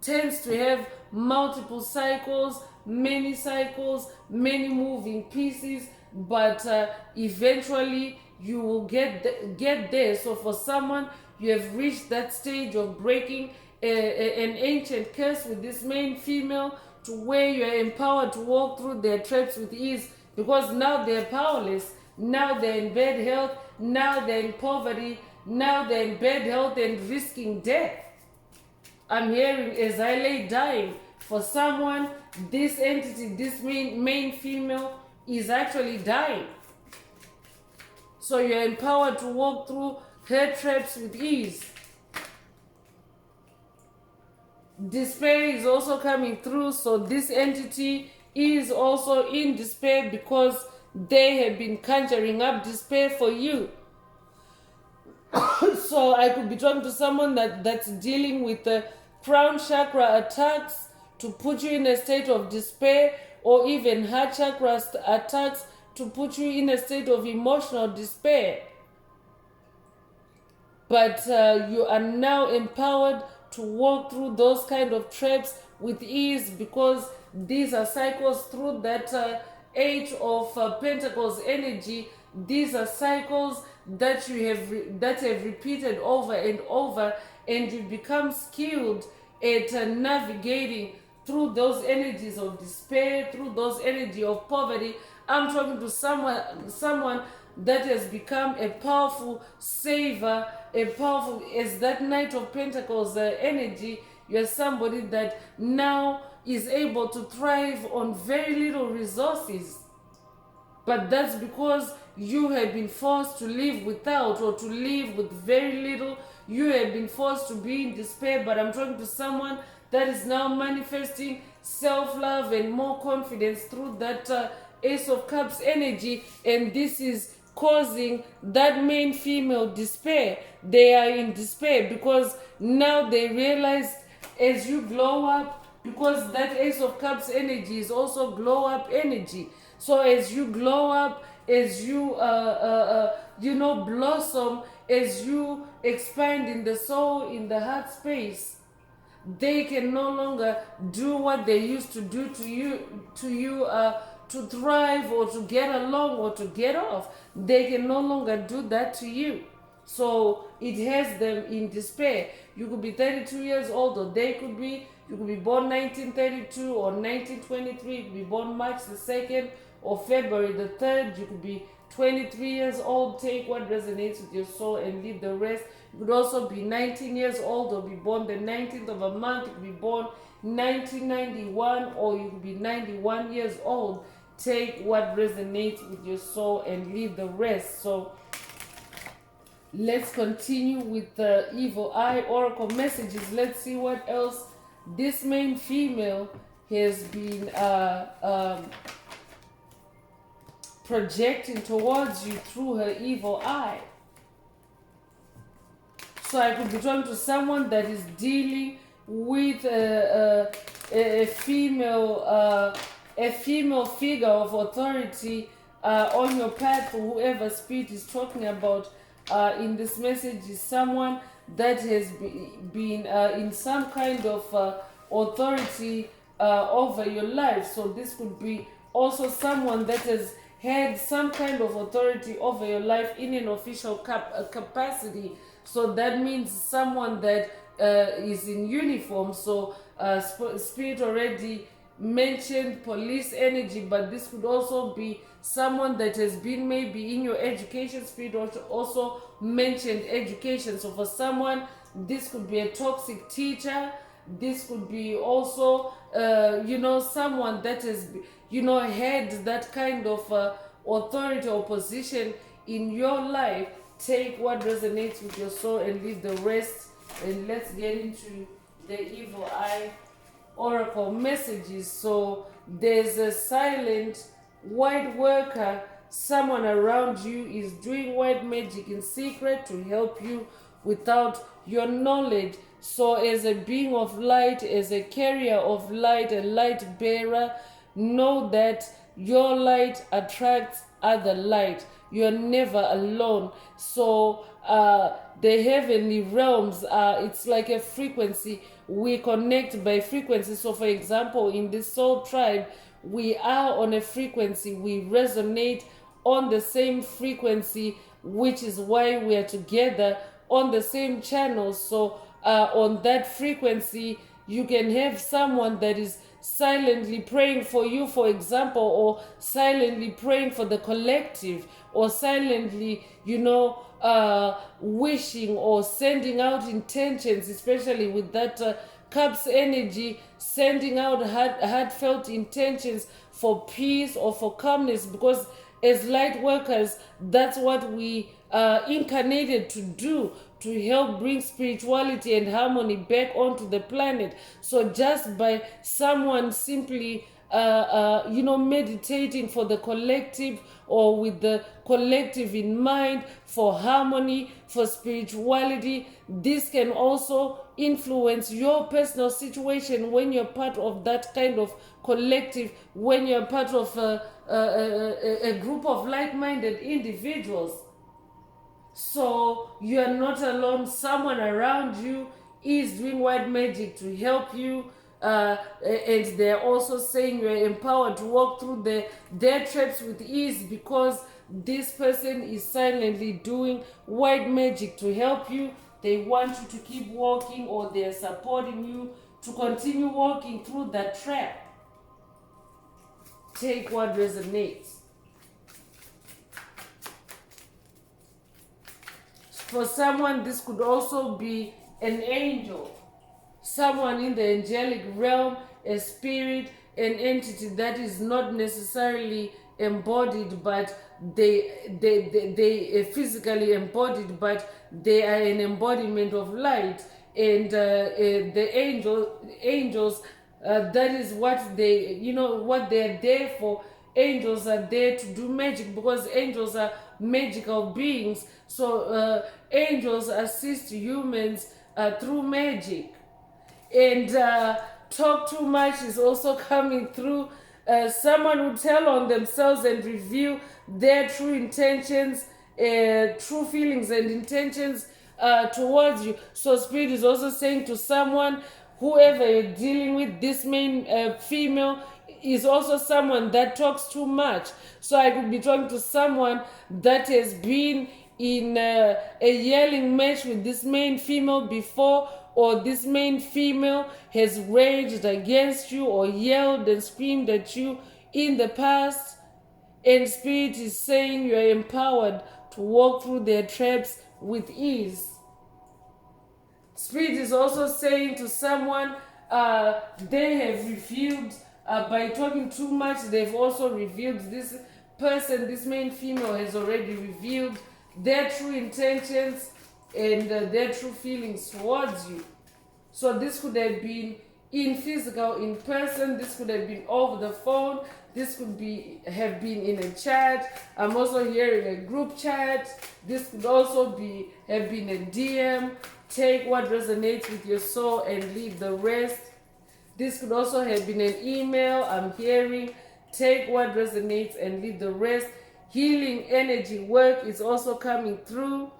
tends to have multiple cycles, many moving pieces, but eventually you will get there. So for someone, you have reached that stage of breaking an ancient curse with this main female, to where you are empowered to walk through their traps with ease, because now they're powerless, now they're in bad health, now they're in poverty, now they're in bad health and risking death. I'm hearing, as I lay dying, for someone, this entity, this main female is actually dying. So you're empowered to walk through her traps with ease. Despair is also coming through. So this entity is also in despair because they have been conjuring up despair for you. So I could be talking to someone that's dealing with the crown chakra attacks to put you in a state of despair, or even heart chakra attacks to put you in a state of emotional despair. But you are now empowered to walk through those kind of traps with ease, because these are cycles through that Eight of Pentacles energy. These are cycles that you have that have repeated over and over, and you become skilled at navigating through those energies of despair, through those energy of poverty. I'm talking to someone that has become a powerful saver, a powerful, as that Knight of Pentacles energy. You're somebody that now is able to thrive on very little resources. But that's because you have been forced to live without, or to live with very little. You have been forced to be in despair. But I'm talking to someone that is now manifesting self-love and more confidence through that Ace of Cups energy. And this is causing that main female despair. They are in despair because now they realize, as you glow up, because that Ace of Cups energy is also glow up energy. So as you glow up, as you blossom, as you expand in the soul, in the heart space, they can no longer do what they used to do to you to thrive or to get along or to get off. They can no longer do that to you. So it has them in despair. You could be 32 years old, or they could be, you could be born 1932 or 1923, you could be born March the 2nd or February the 3rd, you could be 23 years old. Take what resonates with your soul and leave the rest. You could also be 19 years old, or be born the 19th of a month. You could be born 1991, or you could be 91 years old. Take what resonates with your soul and leave the rest. So let's continue with the Evil Eye Oracle messages. Let's see what else this main female has been projecting towards you through her evil eye. So I could be talking to someone that is dealing with a female figure of authority on your path. Whoever spirit is talking about in this message is someone that has been in some kind of authority over your life. So this could be also someone that has had some kind of authority over your life in an official capacity. So that means someone that is in uniform. So spirit already mentioned police energy, but this could also be someone that has been maybe in your education. Spirit also mentioned education. So for someone, this could be a toxic teacher. This could be also someone that has had that kind of authority or position in your life. Take what resonates with your soul and leave the rest. And let's get into the Evil Eye Oracle messages. So there's a silent white worker. Someone around you is doing white magic in secret to help you without your knowledge. So as a being of light, as a carrier of light, a light bearer, know that your light attracts other light. You're never alone. So the heavenly realms, it's like a frequency. We connect by frequency. So for example, in the soul tribe, we are on a frequency. We resonate on the same frequency, which is why we are together on the same channel. So on that frequency, you can have someone that is silently praying for you, for example, or silently praying for the collective, or silently, wishing or sending out intentions, especially with that Cups energy, sending out heartfelt intentions for peace or for calmness, because as light workers, that's what we incarnated to do, to help bring spirituality and harmony back onto the planet. So just by someone simply meditating for the collective, or with the collective in mind, for harmony, for spirituality, this can also influence your personal situation when you're part of that kind of collective, when you're part of a group of like-minded individuals. So you are not alone. Someone around you is doing white magic to help you, and they're also saying you're empowered to walk through their traps with ease, because this person is silently doing white magic to help you. They want you to keep walking, or they're supporting you to continue walking through that trap. Take what resonates. For someone, this could also be an angel, someone in the angelic realm, a spirit, an entity that is not necessarily embodied, but they physically embodied, but they are an embodiment of light. And the angels, that is what they, what they're there for. Angels are there to do magic, because angels are magical beings. So angels assist humans through magic. And talk too much is also coming through. Someone who tell on themselves and reveal their true intentions, true feelings and intentions towards you. So Spirit is also saying to someone, whoever you're dealing with, this main female is also someone that talks too much. So I could be talking to someone that has been in a yelling match with this main female before, or this main female has raged against you or yelled and screamed at you in the past. And Spirit is saying you are empowered to walk through their traps with ease. Spirit is also saying to someone, they have revealed, by talking too much, they've also revealed, this person, this main female has already revealed their true intentions and their true feelings towards you. So this could have been in physical, in person. This could have been over the phone. This could have been in a chat. I'm also hearing a group chat. This could also have been a DM. Take what resonates with your soul and leave the rest. This could also have been an email. I'm hearing take what resonates and leave the rest. Healing energy work is also coming through.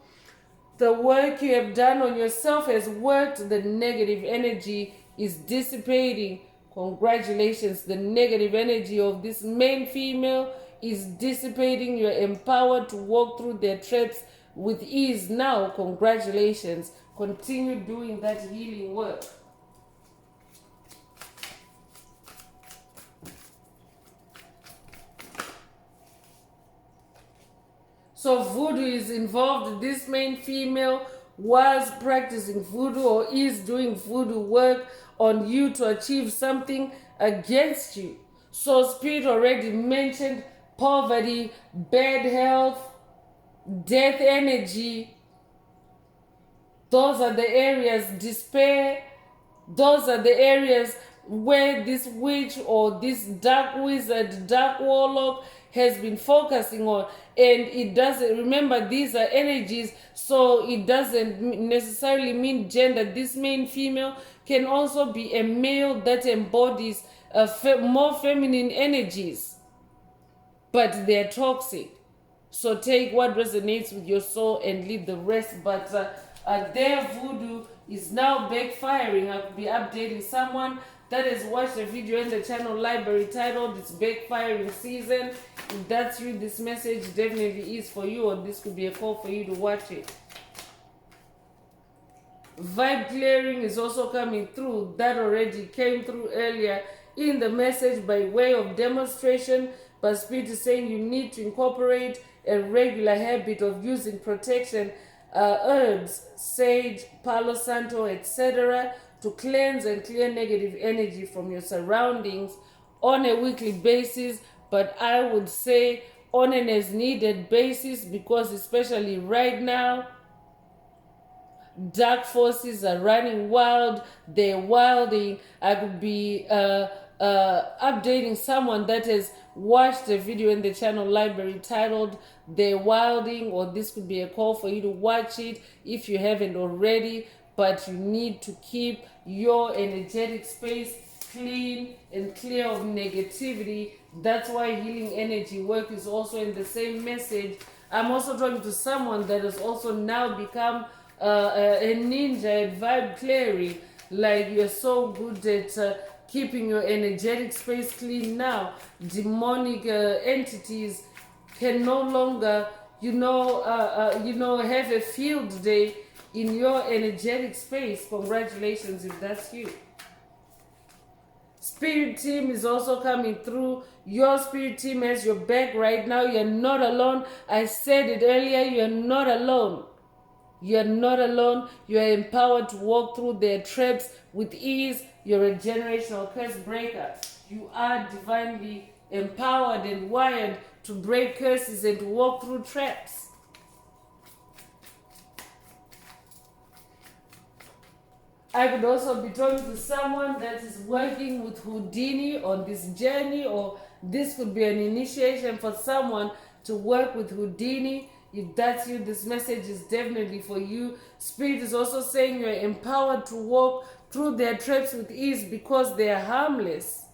The work you have done on yourself has worked. The negative energy is dissipating. Congratulations. The negative energy of this main female is dissipating. You're empowered to walk through their traps with ease now. Congratulations. Continue doing that healing work. So voodoo is involved. This main female was practicing voodoo or is doing voodoo work on you to achieve something against you. So Spirit already mentioned poverty, bad health, death energy. Those are the areas, despair. Those are the areas where this witch or this dark wizard, dark warlock has been focusing on. And it doesn't, remember, these are energies, so it doesn't necessarily mean gender. This main female can also be a male that embodies more feminine energies, but they're toxic. So take what resonates with your soul and leave the rest. But their voodoo is now backfiring. I could be updating someone that has watched a video in the channel library titled "It's Backfiring Season." If that's you, this message definitely is for you, or this could be a call for you to watch it. Vibe clearing is also coming through. That already came through earlier in the message by way of demonstration. But Spirit is saying you need to incorporate a regular habit of using protection herbs, sage, palo santo, etc., to cleanse and clear negative energy from your surroundings on a weekly basis, but I would say on an as needed basis, because especially right now, dark forces are running wild. They're wilding. I could be updating someone that has watched a video in the channel library titled "They're Wilding," or this could be a call for you to watch it if you haven't already. But you need to keep your energetic space clean and clear of negativity. That's why healing energy work is also in the same message. I'm also talking to someone that has also now become a ninja at vibe clearing. Like, you're so good at keeping your energetic space clean now. Demonic entities can no longer, have a field day in your energetic space. Congratulations if that's you. Spirit team is also coming through. Your spirit team has your back right now. You're not alone. I said it earlier, you're not alone. You're not alone. You are empowered to walk through their traps with ease. You're a generational curse breaker. You are divinely empowered and wired to break curses and to walk through traps. I could also be talking to someone that is working with Houdini on this journey, or this could be an initiation for someone to work with Houdini. If that's you, this message is definitely for you. Spirit is also saying you're empowered to walk through their traps with ease because they are harmless.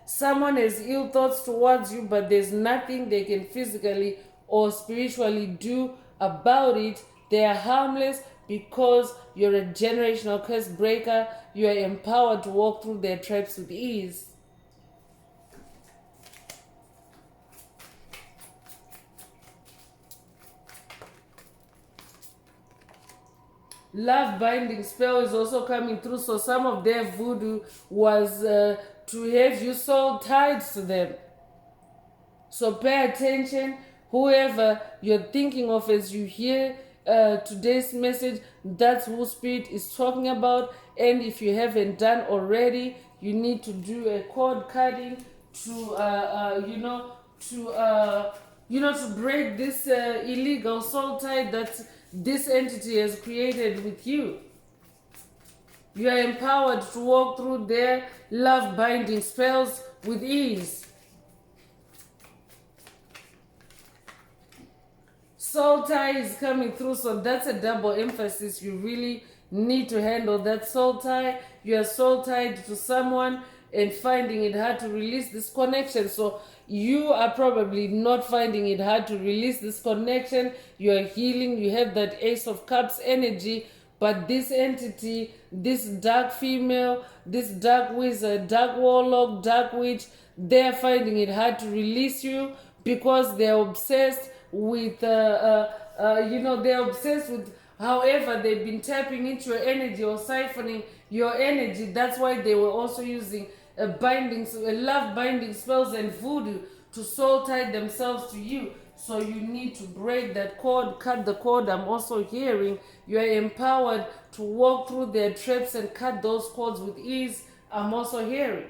Someone has ill thoughts towards you, but there's nothing they can physically or spiritually do about it. They are harmless because you're a generational curse breaker. You are empowered to walk through their traps with ease. Love binding spell is also coming through. So some of their voodoo was to have you soul tied to them. So pay attention. Whoever you're thinking of as you hear today's message, that's who Spirit is talking about. And if you haven't done already, you need to do a cord cutting to to break this illegal soul tie that this entity has created with you. You are empowered to walk through their love binding spells with ease. Soul tie is coming through, so that's a double emphasis. You really need to handle that soul tie. You are soul tied to someone and finding it hard to release this connection. So you are probably not finding it hard to release this connection. You are healing. You have that Ace of Cups energy. But this entity, this dark female, this dark wizard, dark warlock, dark witch, they're finding it hard to release you because they're obsessed with, they're obsessed with however they've been tapping into your energy or siphoning your energy. That's why they were also using love binding spells and voodoo to soul tie themselves to you. So you need to break that cord, cut the cord. I'm also hearing you are empowered to walk through their traps and cut those cords with ease. I'm also hearing.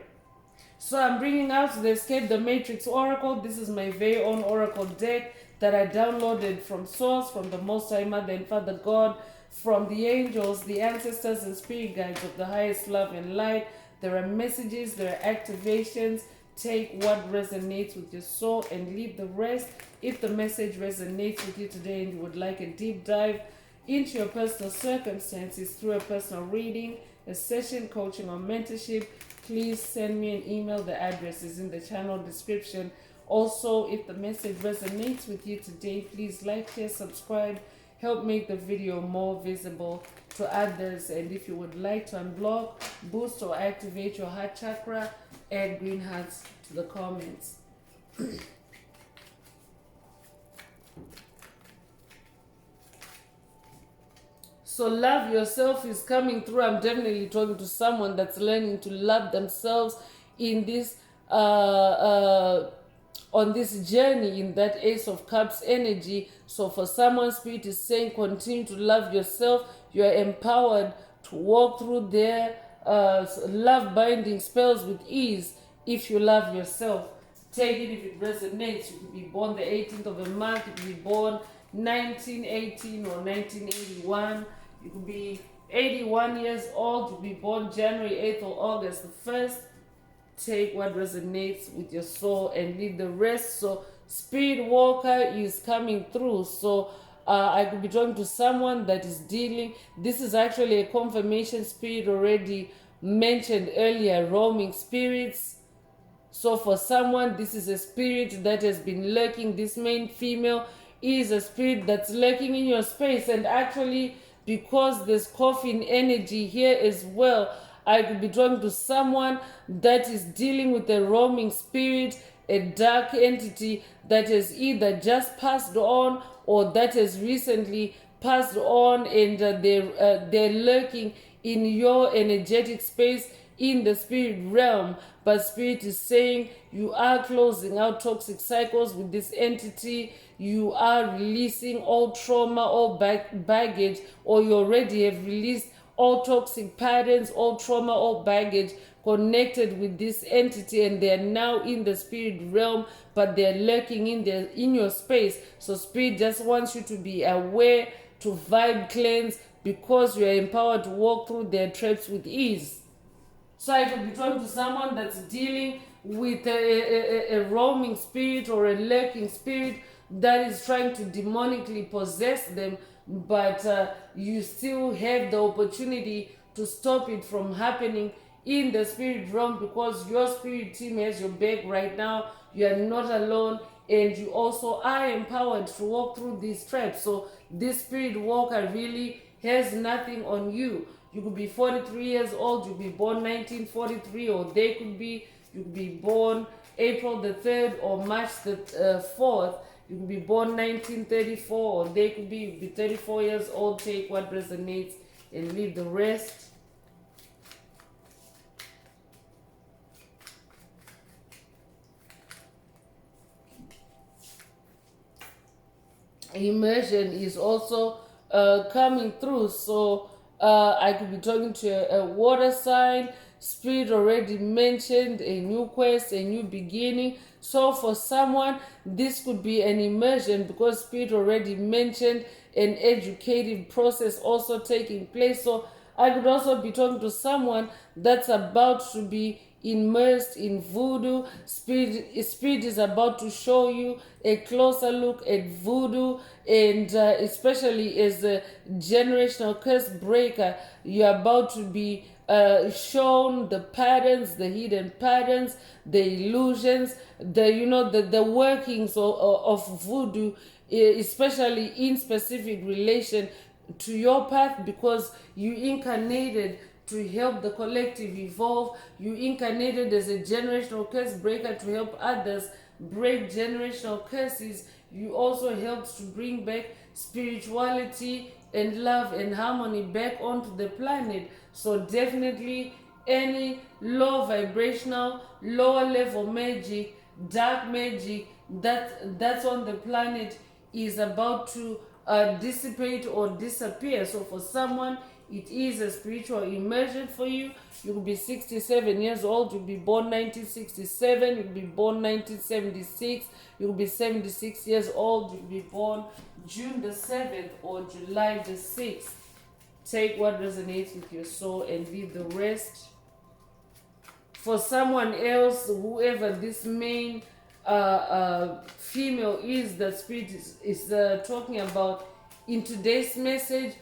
So I'm bringing out the Escape the Matrix Oracle. This is my very own Oracle deck that I downloaded from Source, from the Most High Mother and Father God, from the angels, the ancestors and spirit guides of the highest love and light. There are messages, there are activations. Take what resonates with your soul and leave the rest. If the message resonates with you today and you would like a deep dive into your personal circumstances through a personal reading, a session, coaching, or mentorship, please send me an email. The address is in the channel description. Also, if the message resonates with you today, please like, share, subscribe. Help make the video more visible to others. And if you would like to unblock, boost, or activate your heart chakra, add green hearts to the comments. So love yourself is coming through. I'm definitely talking to someone that's learning to love themselves in this on this journey in that Ace of Cups energy. So for someone, Spirit is saying continue to love yourself. You are empowered to walk through their love binding spells with ease if you love yourself. Take it if it resonates. You could be born the 18th of a month. You could be born 1918 or 1981. You could be 81 years old. You could be born January 8th or August the 1st. Take what resonates with your soul and leave the rest. So Spirit Walker is coming through. So I could be talking to someone that is dealing. This is actually a confirmation. Spirit already mentioned earlier, roaming spirits. So for someone, this is a spirit that has been lurking. This main female is a spirit that's lurking in your space. And actually, because there's coffin energy here as well, I could be talking to someone that is dealing with a roaming spirit, a dark entity that has either just passed on or that has recently passed on, and they're lurking in your energetic space, in the spirit realm, but spirit is saying you are closing out toxic cycles with this entity. You are releasing all trauma, all baggage, or you already have released all toxic patterns, all trauma, all baggage connected with this entity, and they are now in the spirit realm, but they're lurking in your space. So spirit just wants you to be aware, to vibe cleanse, because you are empowered to walk through their traps with ease. So I could be talking to someone that's dealing with a roaming spirit or a lurking spirit that is trying to demonically possess them, but you still have the opportunity to stop it from happening in the spirit realm, because your spirit team has your back right now. You are not alone, and you also are empowered to walk through these traps. So this spirit walker really has nothing on you. You could be 43 years old, you could be born 1943, or they could be, you could be born April the 3rd or March the 4th. You could be born 1934, or they could be 34 years old. Take what resonates and leave the rest. Immersion is also coming through. So I could be talking to a water sign. Spirit already mentioned a new quest, a new beginning. So for someone, this could be an immersion, because Spirit already mentioned an educative process also taking place. So I could also be talking to someone that's about to be immersed in voodoo. Spirit is about to show you a closer look at voodoo, and especially as a generational curse breaker, you're about to be shown the patterns, the hidden patterns, the illusions, the workings of voodoo, especially in specific relation to your path, because you incarnated to help the collective evolve. You incarnated as a generational curse breaker to help others break generational curses. You also helped to bring back spirituality and love and harmony back onto the planet. So definitely any low vibrational, lower level magic, dark magic that's on the planet is about to dissipate or disappear. So for someone, it is a spiritual immersion for you. You could be 67 years old. You'll be born 1967. You'll be born 1976. You'll be 76 years old. You'll be born June the 7th or July the 6th. Take what resonates with your soul and leave the rest. For someone else, whoever this main female is that Spirit is talking about in today's message,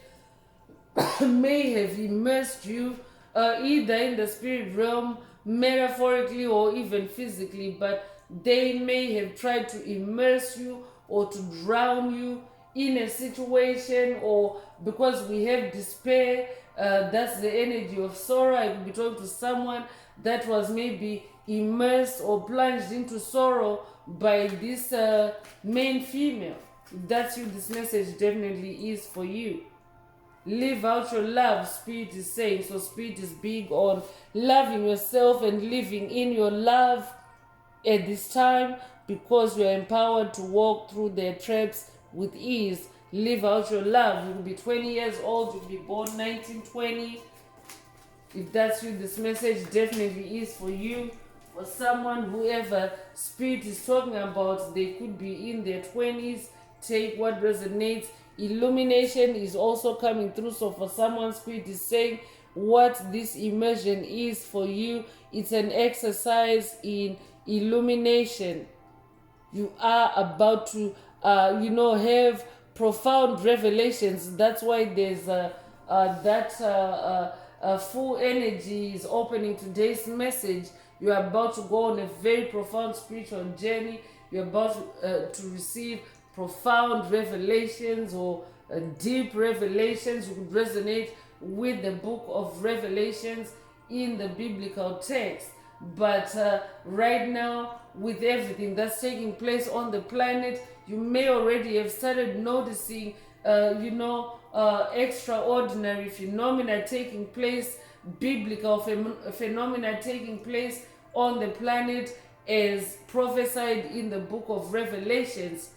may have immersed you either in the spirit realm, metaphorically or even physically, but they may have tried to immerse you or to drown you in a situation, or because we have despair, that's the energy of sorrow. I could be talking to someone that was maybe immersed or plunged into sorrow by this main female. If that's you, this message definitely is for you. Live out your love, Spirit is saying. So Spirit is big on loving yourself and living in your love at this time, because you are empowered to walk through their traps with ease. Live out your love. You will be 20 years old. You will be born 1920. If that's you, this message definitely is for you. For someone, whoever Spirit is talking about, they could be in their 20s. Take what resonates. Illumination is also coming through. So for someone, Spirit is saying what this immersion is for you. It's an exercise in illumination. You are about to have profound revelations. That's why there's full energy is opening today's message. You're about to go on a very profound spiritual journey. You're about to receive profound revelations or deep revelations. You could resonate with the book of Revelations in the biblical text. But right now, with everything that's taking place on the planet, you may already have started noticing extraordinary phenomena taking place biblical phenomena taking place on the planet as prophesied in the book of Revelations.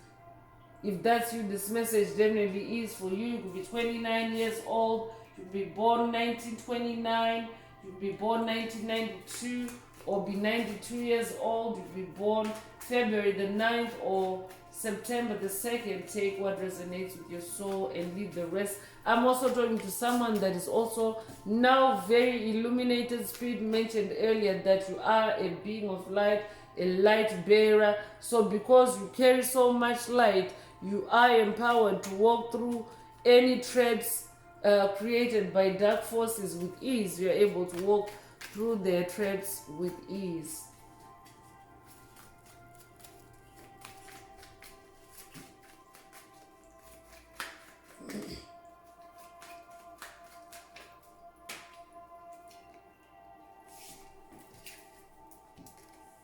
If that's you, this message definitely is for you. You could be 29 years old, you could be born 1929, you could be born 1992, or be 92 years old, you could be born February the 9th or September the 2nd. Take what resonates with your soul and leave the rest. I'm also talking to someone that is also now very illuminated. Spirit mentioned earlier that you are a being of light, a light bearer. So because you carry so much light, you are empowered to walk through any traps created by dark forces with ease. You are able to walk through their traps with ease.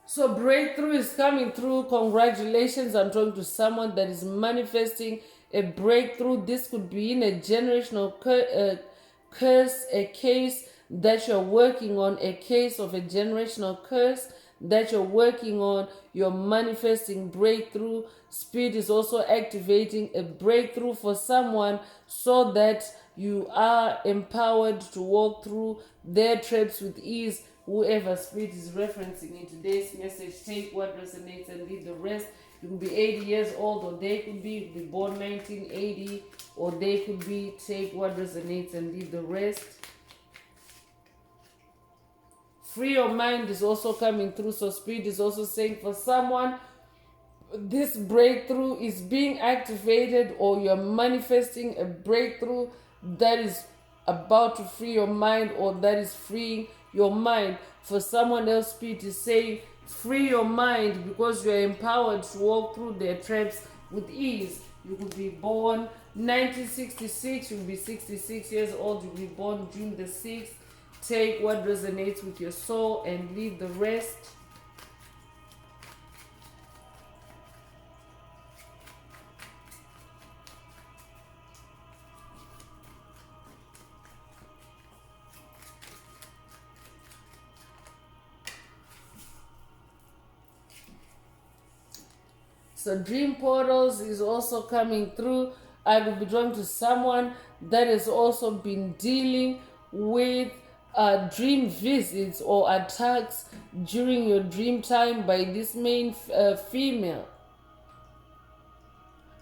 So breakthrough is coming through. Congratulations. I'm talking to someone that is manifesting a breakthrough. This could be in a generational curse, a case that you're working on, a case of a generational curse that you're working on. You're manifesting breakthrough. Spirit is also activating a breakthrough for someone so that you are empowered to walk through their traps with ease. Whoever Spirit is referencing in today's message, take what resonates and leave the rest. You could be 80 years old, or they could be born 1980, or they could be take what resonates and leave the rest. Free your mind is also coming through. So Spirit is also saying for someone, this breakthrough is being activated, or you're manifesting a breakthrough that is about to free your mind, or that is freeing your mind. For someone else, Spirit is saying free your mind because you're empowered to walk through their traps with ease. You could be born 1966, you'll be 66 years old, you'll be born June the 6th. Take what resonates with your soul and leave the rest. So dream portals is also coming through. I will be drawn to someone that has also been dealing with dream visits or attacks during your dream time by this main female.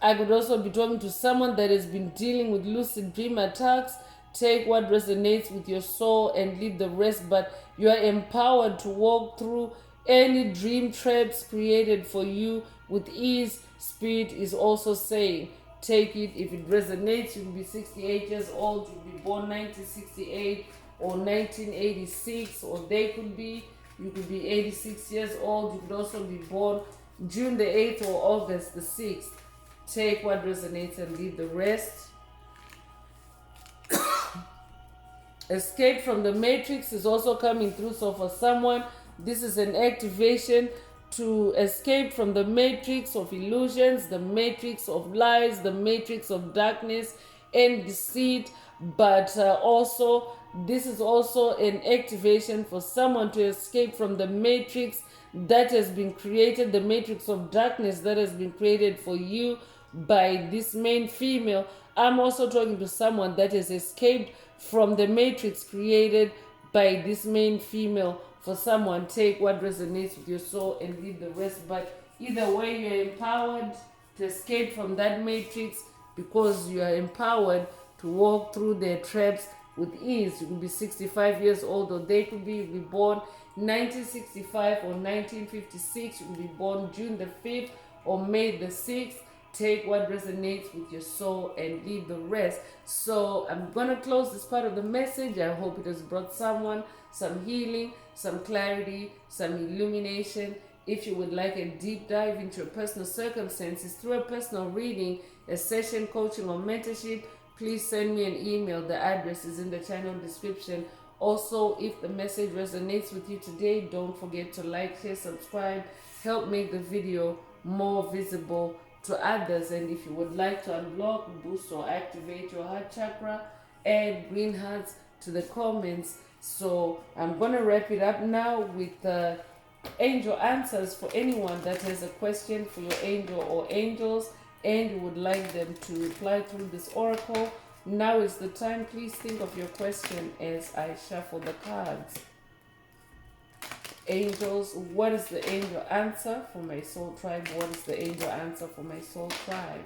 I could also be talking to someone that has been dealing with lucid dream attacks. Take what resonates with your soul and leave the rest, but you are empowered to walk through any dream traps created for you with ease. Spirit is also saying, take it. If it resonates, you'll be 68 years old, you'll be born 1968 or 1986, or you could be 86 years old, you could also be born June the 8th or August the 6th. Take what resonates and leave the rest. Escape from the matrix is also coming through. So for someone, this is an activation to escape from the matrix of illusions, the matrix of lies, the matrix of darkness and deceit. But also, this is also an activation for someone to escape from the matrix that has been created, the matrix of darkness that has been created for you by this main female. I'm also talking to someone that has escaped from the matrix created by this main female. For someone, take what resonates with your soul and leave the rest. But either way, you're empowered to escape from that matrix because you are empowered to walk through their traps with ease. You could be 65 years old, or they could be born 1965 or 1956. You could be born June the 5th or May the 6th. Take what resonates with your soul and leave the rest. So I'm going to close this part of the message. I hope it has brought someone some healing, some clarity, some illumination. If you would like a deep dive into your personal circumstances through a personal reading, a session, coaching, or mentorship, please send me an email. The address is in the channel description. Also, if the message resonates with you today, don't forget to like, share, subscribe. Help make the video more visible to others. And if you would like to unblock, boost, or activate your heart chakra, add green hearts to the comments So I'm going to wrap it up now with angel answers for anyone that has a question for your angel or angels and you would like them to reply through this oracle. Now is the time. Please think of your question as I shuffle the cards. Angels, what is the angel answer for my soul tribe? What is the angel answer for my soul tribe?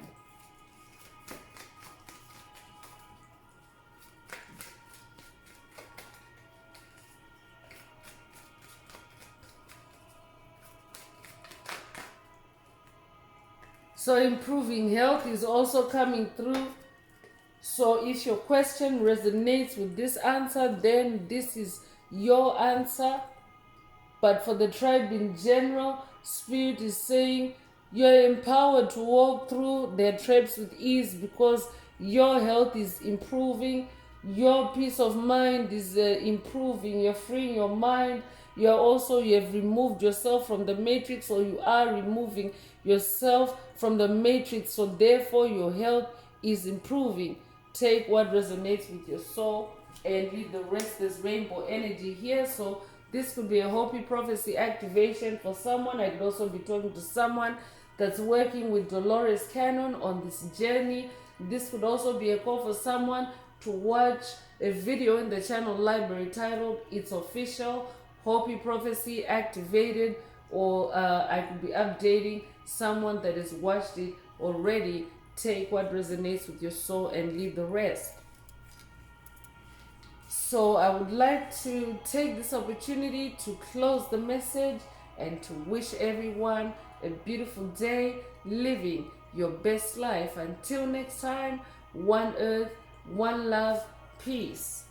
So improving health is also coming through. So if your question resonates with this answer, then this is your answer. But for the tribe in general, Spirit is saying you're empowered to walk through their traps with ease because your health is improving, your peace of mind is improving, you're freeing your mind. You have removed yourself from the matrix, or you are removing yourself from the matrix. So therefore your health is improving. Take what resonates with your soul and leave the rest. There's rainbow energy here. So this could be a Hopi prophecy activation for someone. I could also be talking to someone that's working with Dolores Cannon on this journey. This could also be a call for someone to watch a video in the channel library titled It's Official, Hopi Prophecy Activated, or I could be updating someone that has watched it already. Take what resonates with your soul and leave the rest. So I would like to take this opportunity to close the message and to wish everyone a beautiful day, living your best life. Until next time, one earth, one love, peace.